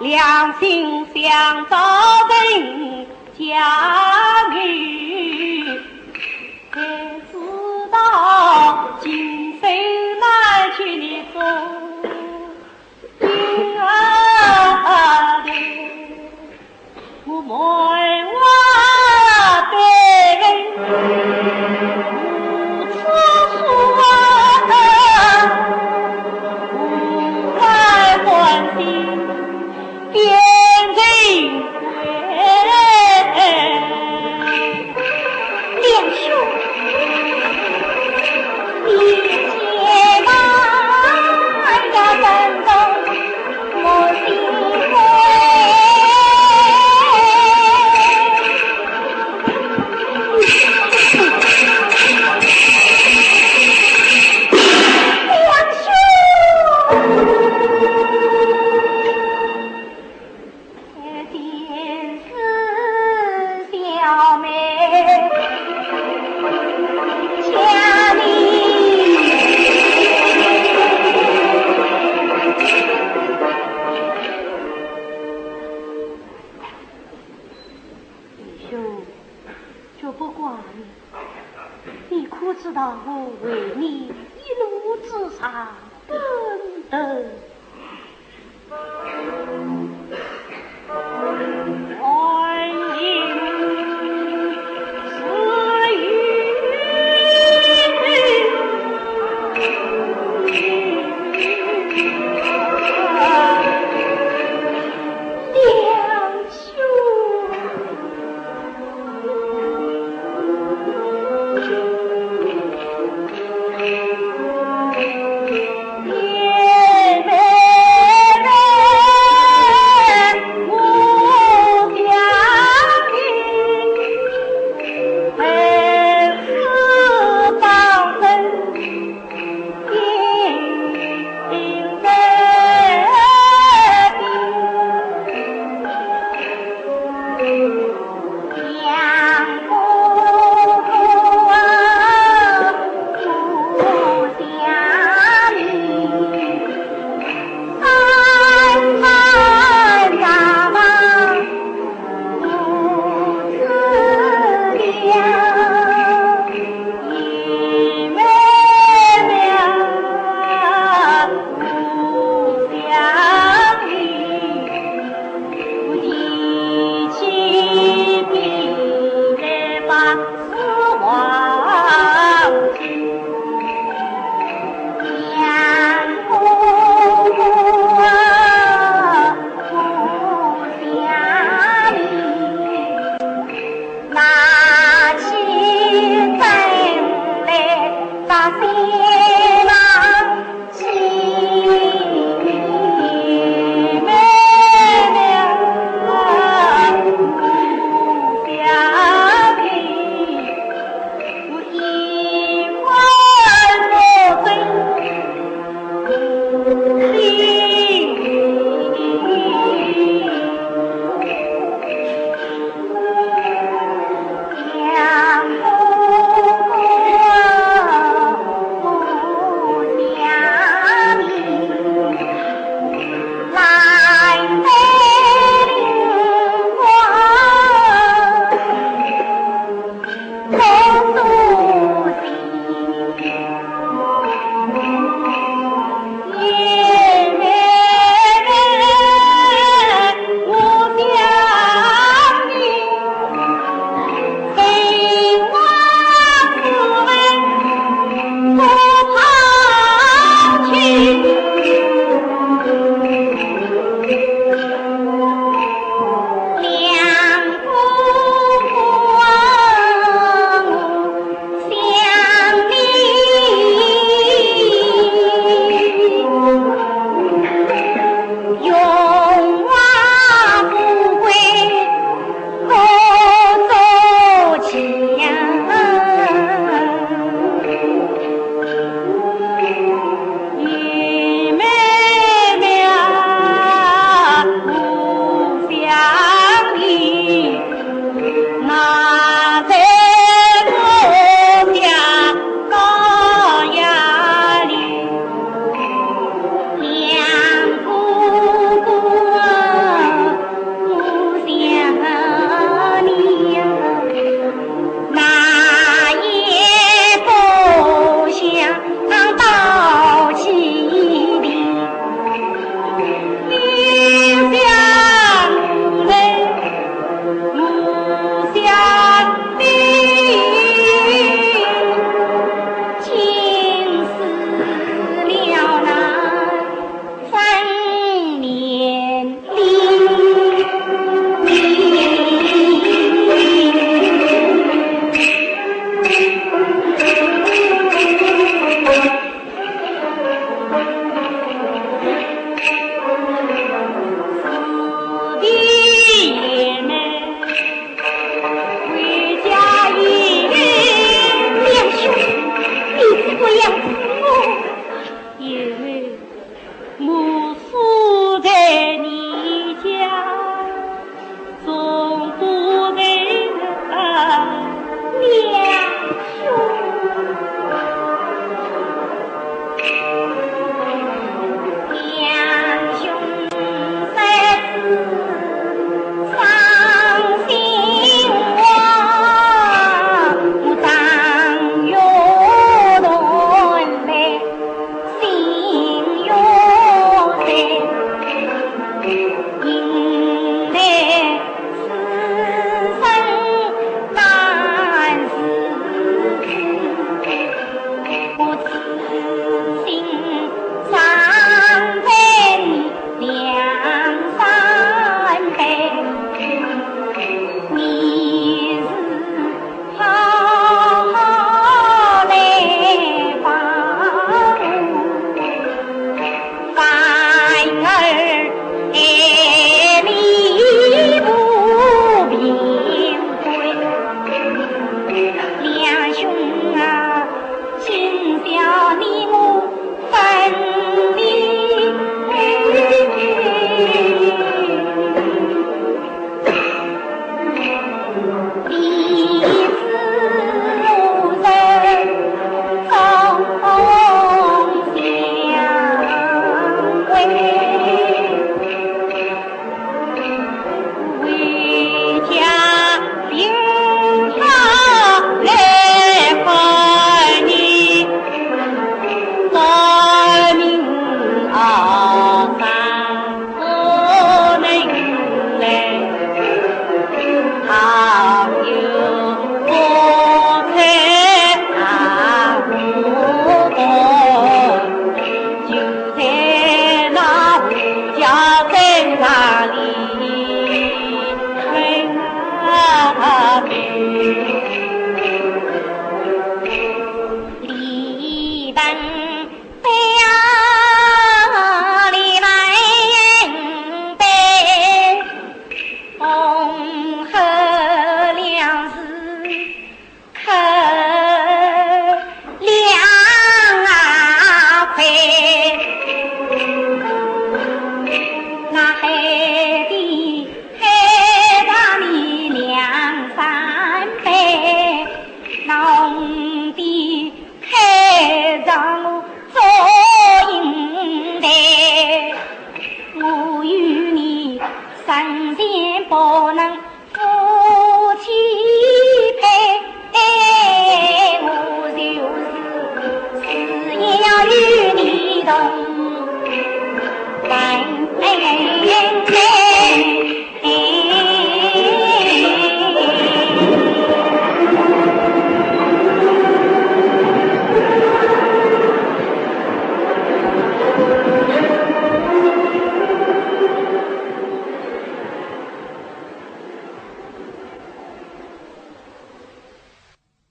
良心相照人家女，才知道今生难娶你做亲儿的，我没话对无处说，无爱还心变成鬼。两兄，你且慢呀，等等我心会。两兄，点是小妹。家里弟兄，就不管你，你可知道我为你一路之上等等。欢迎是与两兄，也没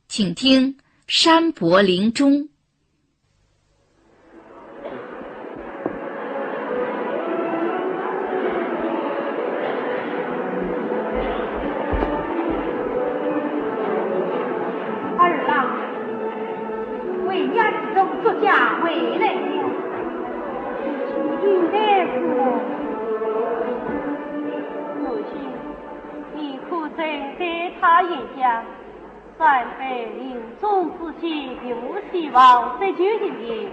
请听山伯临终。二郎为家之中作家为人了，应该是母亲，你可曾在他眼下三辈临终之际，并无希望在决定的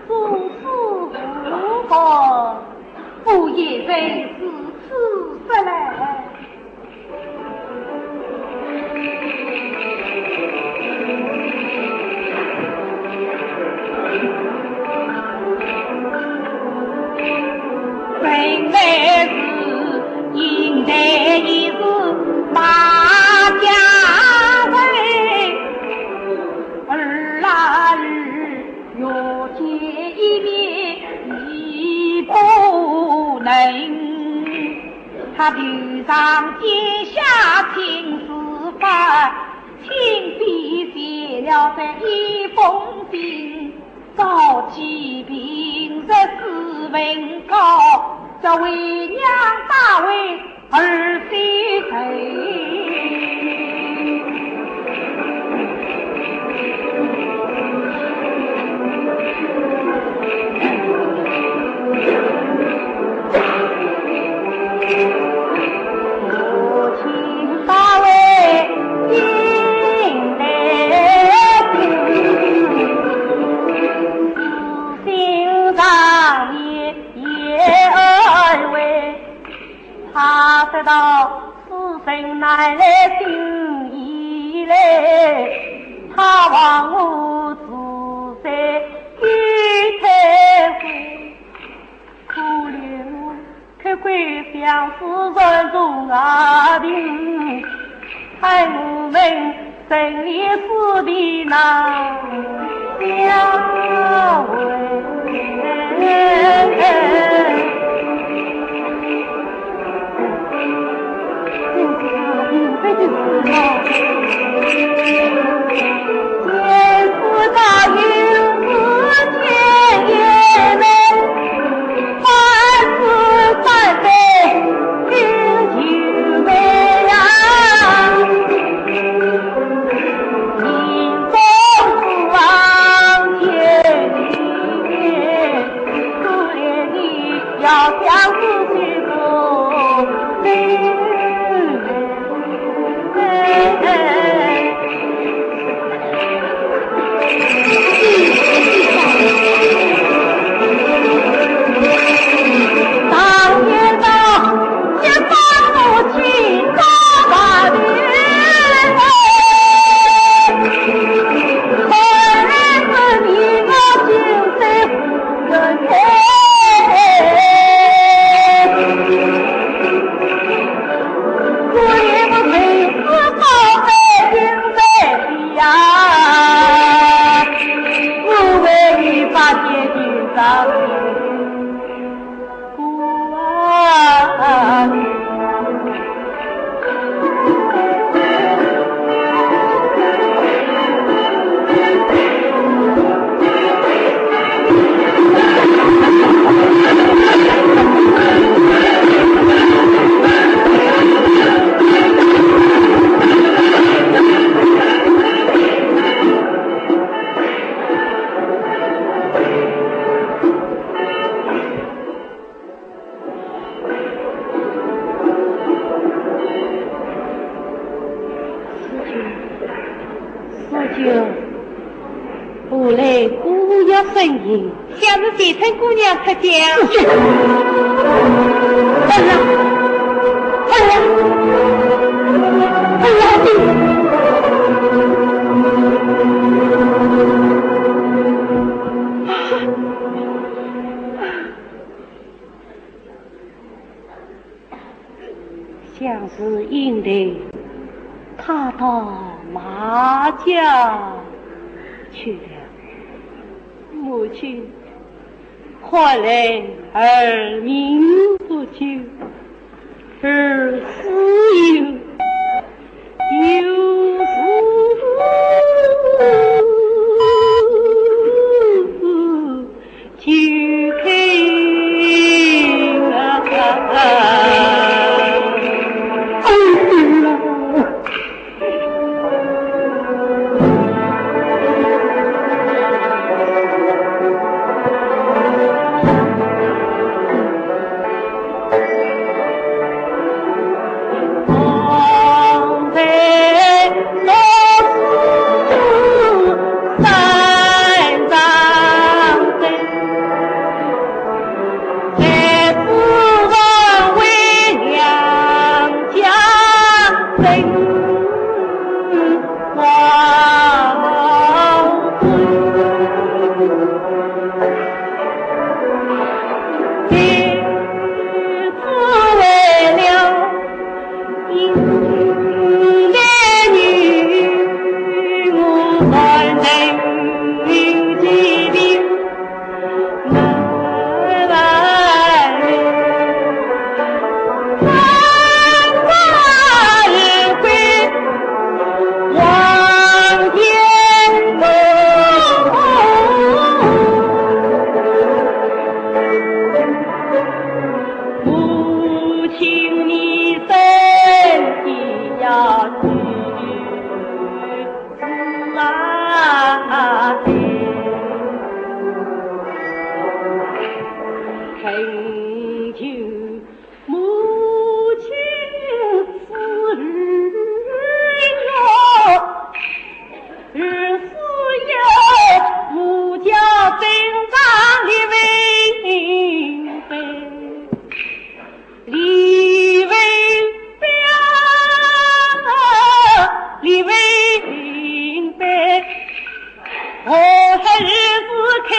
诸事无妨，不也为是此事来。本来是应该一是大家为儿啦日若见一面已不能，他遇上天下情事法，亲笔写了这一封信，召集平日诗文告，这为娘大为儿媳谁？母亲大为应来心上也而为，他得到此生难来心意来，他望我住在玉台府，可怜我可归相思人中啊庭，害我们生离死别难相会。像是北城姑娘出嫁，像是因为他到马家去了。母亲怀来儿命不久，儿死有时就开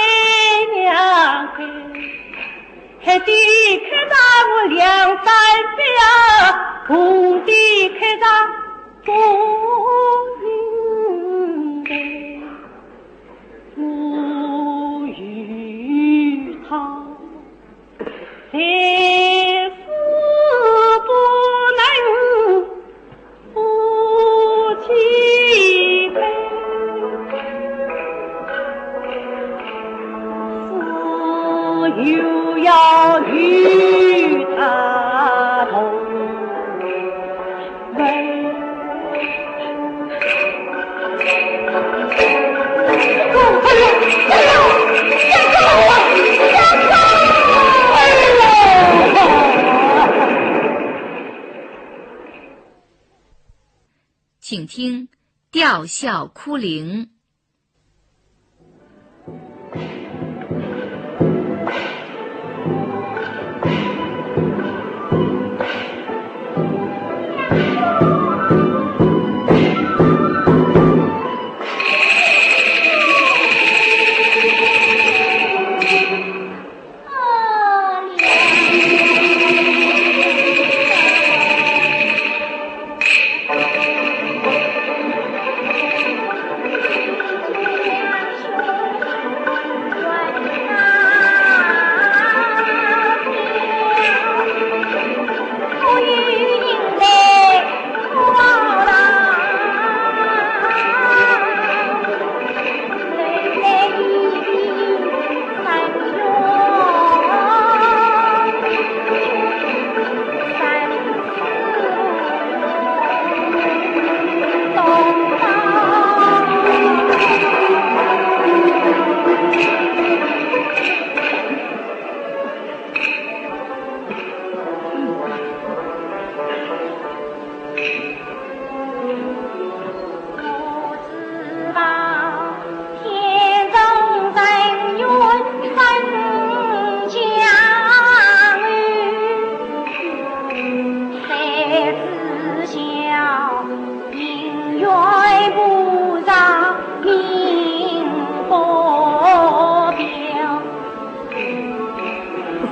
又要与他同为。请听吊孝哭灵。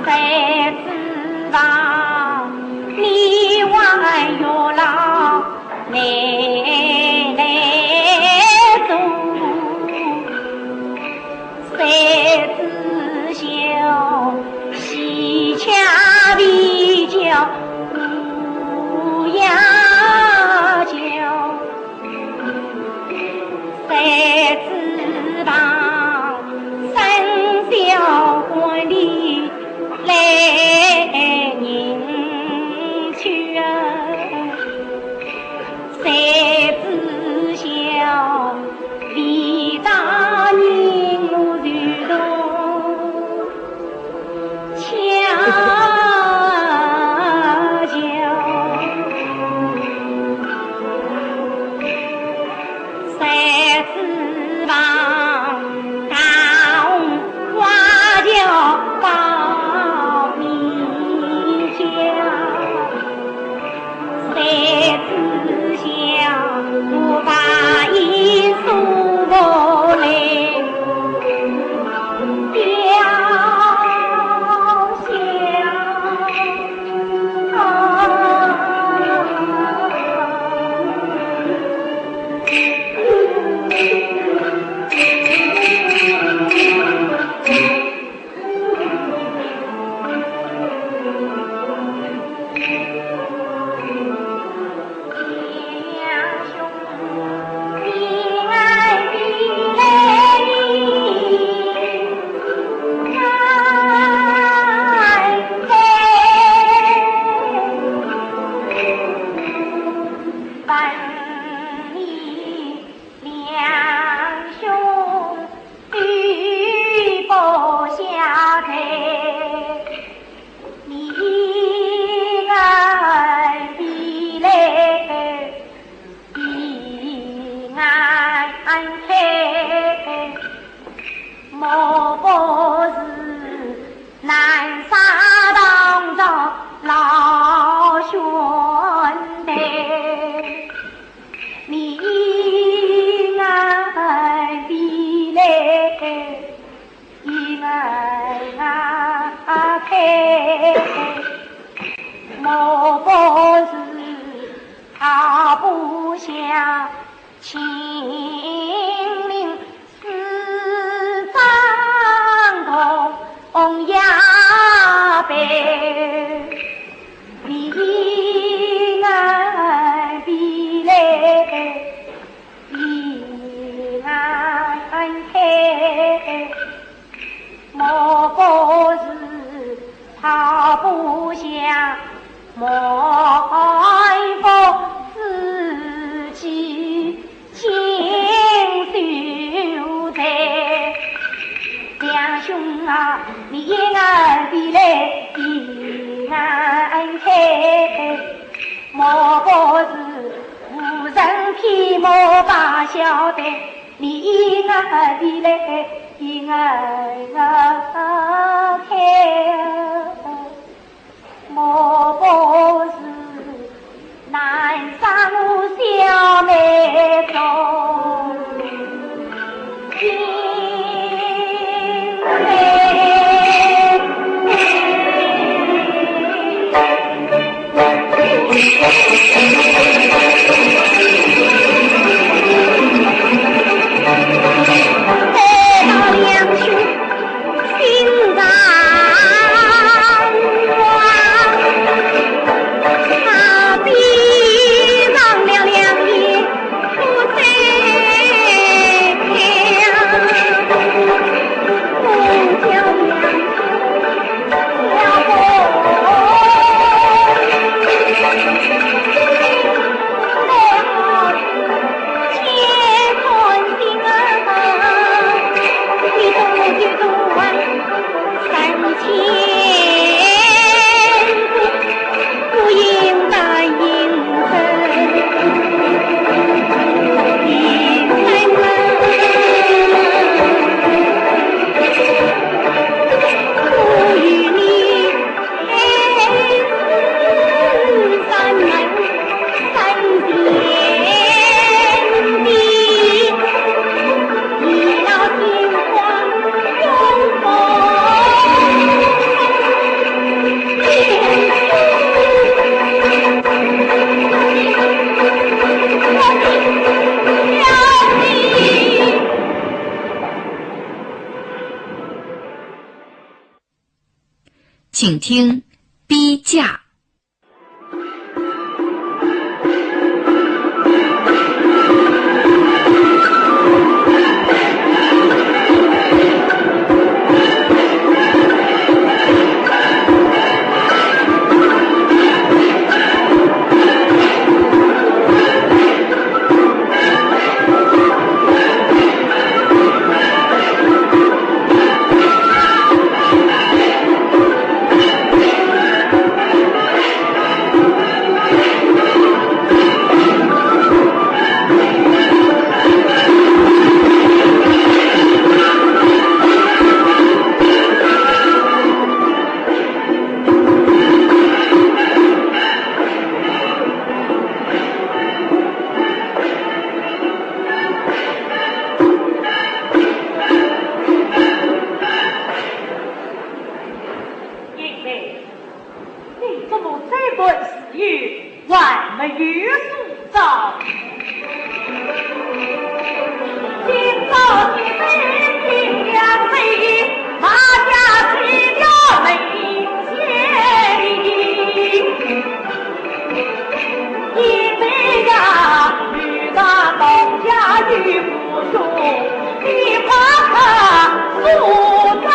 在此房里外请听逼驾。你怎么这般私语，还没约束着？今早你们听两位，马家去了没见你，因为呀，女大当家与不忠，你怕他不当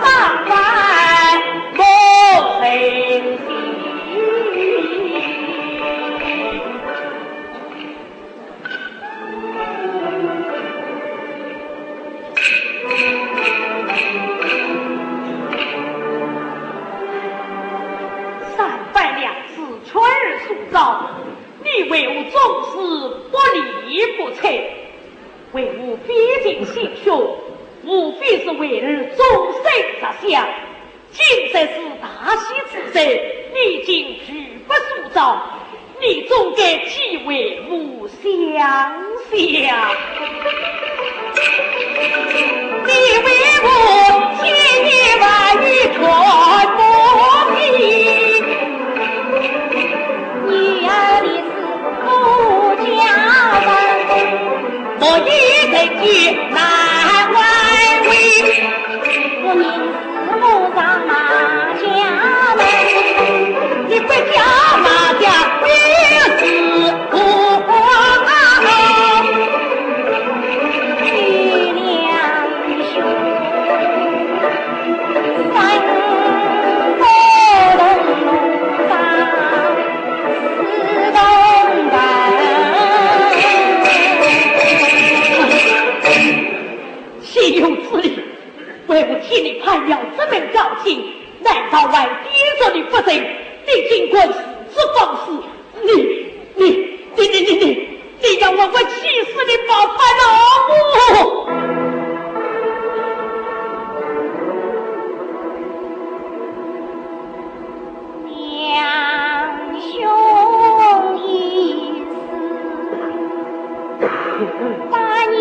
当来莫谁心。300两次春日塑造，你为吾重视不离不弃，为吾毕竟心胸，无非是为日终身着想。今在是大喜之日，你竟拒不塑造，你总该既为吾想想。你为我千言万语传不尽，女儿的是顾家人，我一人句难挽回。我名是母上马家人，你不叫马家女子不好，女两兄三沟东路上四东门，岂有此理！为我替你判了这门告情，难道还逼着你不成？你尽管私自放肆，你要我气死你宝牌老母！两兄一死8年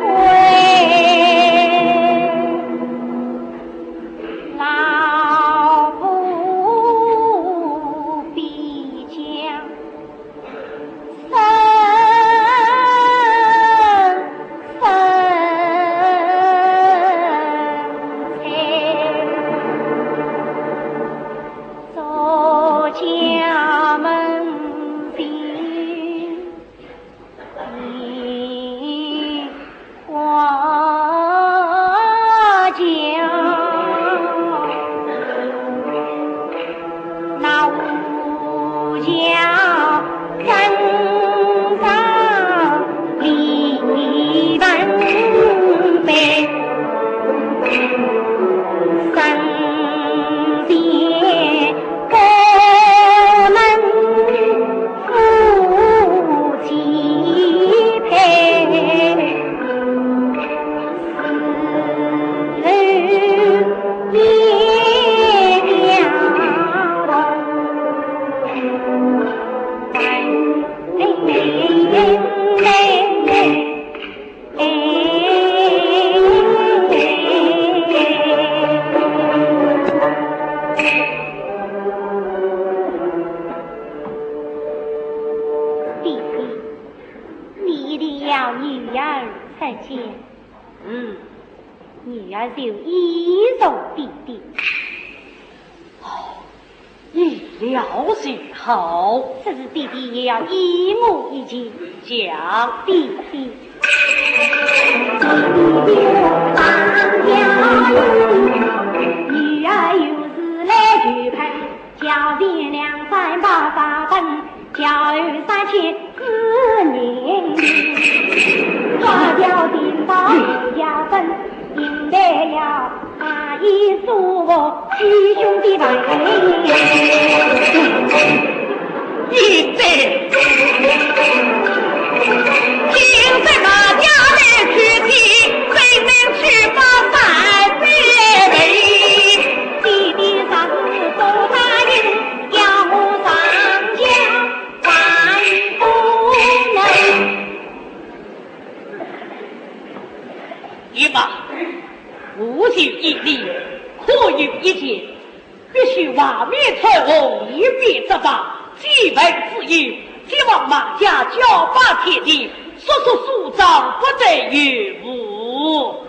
回，老不必讲走家门边，你花轿，那五家身上离万倍，身边不能夫妻配，死也了弟弟，你一定要女儿才见。女儿就依从弟弟。意料甚好，此时弟弟也要依我一句，讲弟弟。女儿有事来举盆，交钱2、3、8、8本，交2000-4000年。花轿订到5家分，迎来了阿姨叔伯弟兄的晚年。你在今在马家来取气，谁能去把三别为？弟弟上次都答应要我上家还不能。一把，无需一礼，可与一见，必须瓦面彩虹，一面之法，基本自由。希望马家交把天地，叔叔署长不得有误。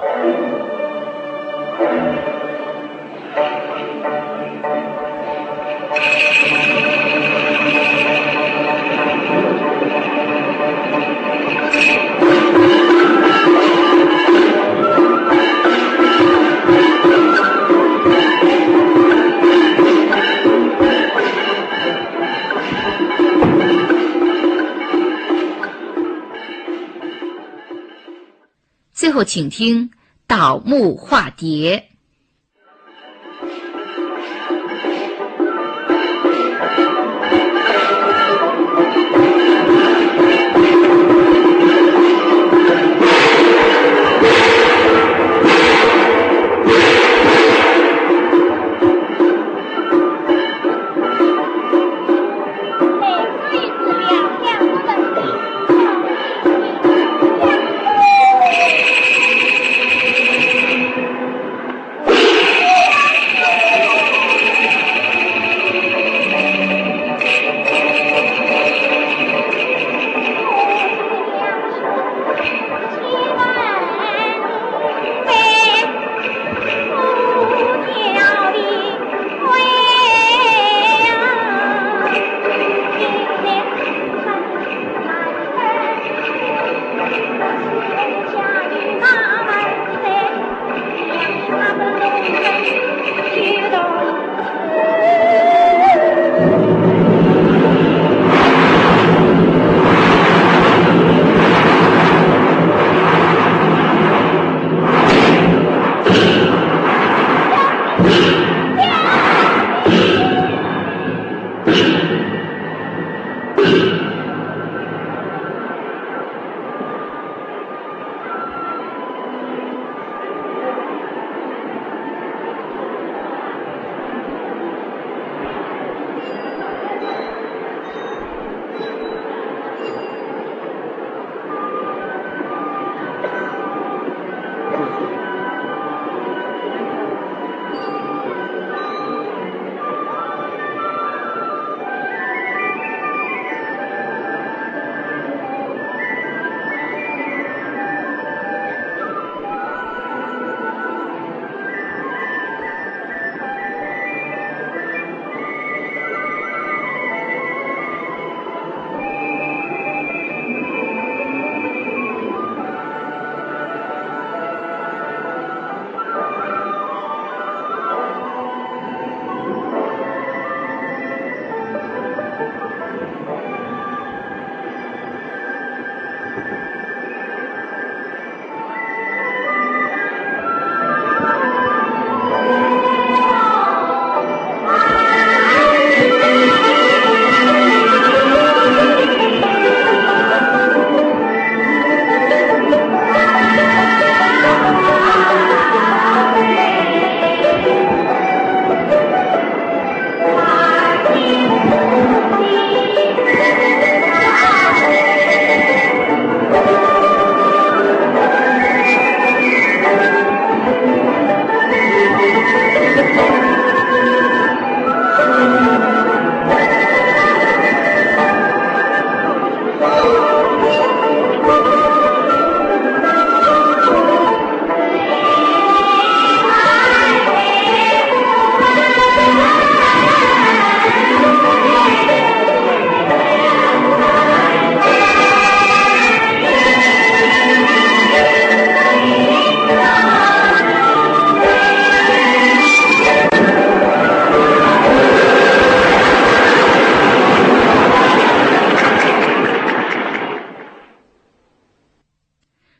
最后，请听倒木化蝶。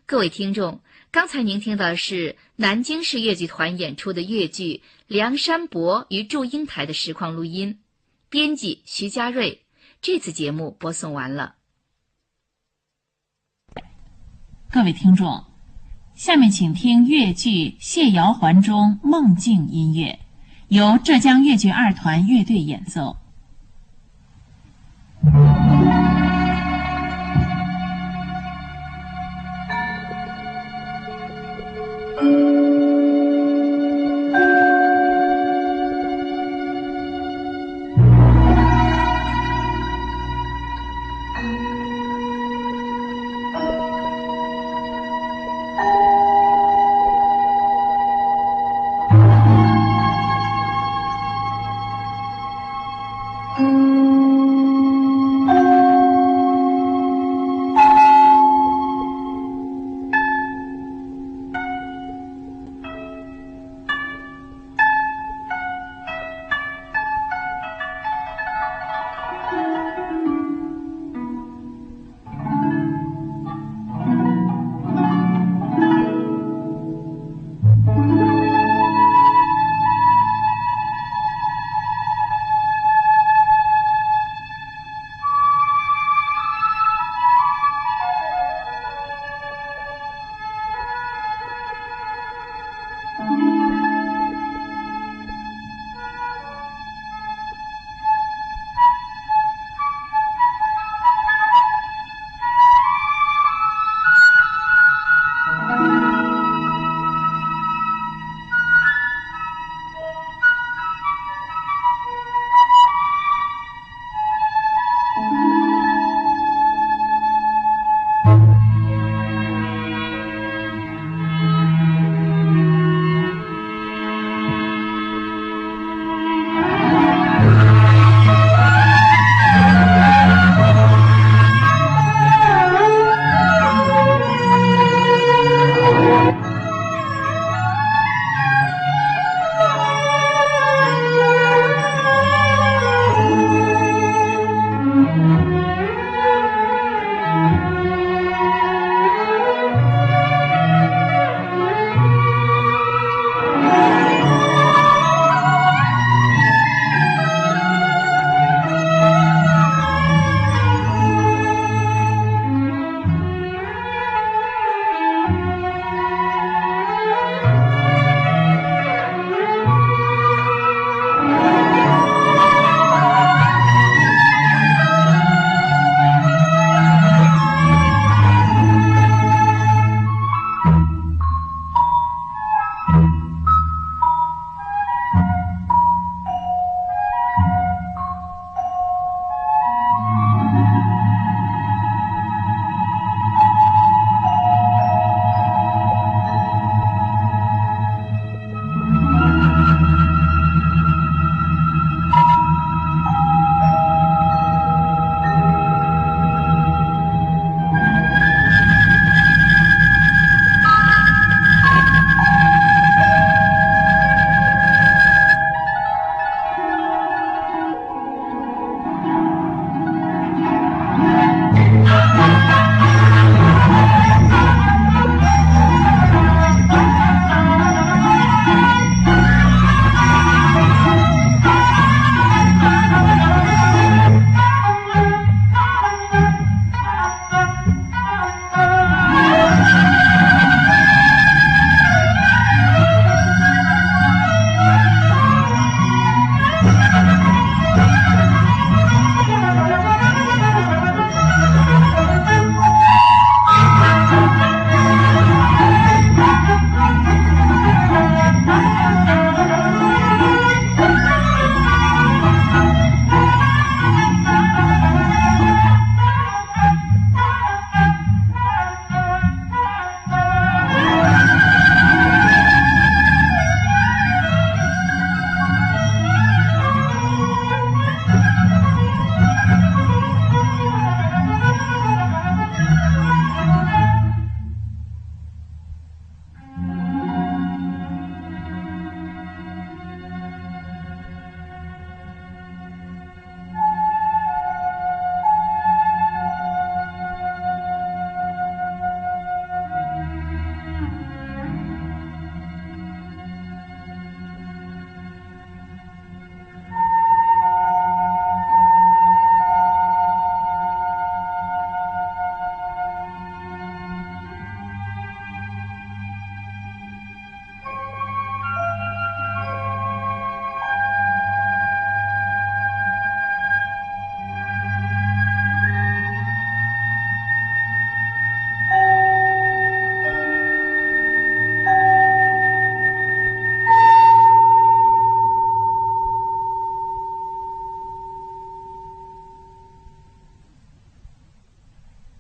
各位听众，刚才您听到的是南京市越剧团演出的越剧《梁山伯与祝英台》的实况录音，编辑徐家瑞。这次节目播送完了。各位听众，下面请听越剧《谢瑶环》中梦境音乐，由浙江越剧二团乐队演奏。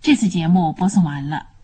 这次节目播送完了。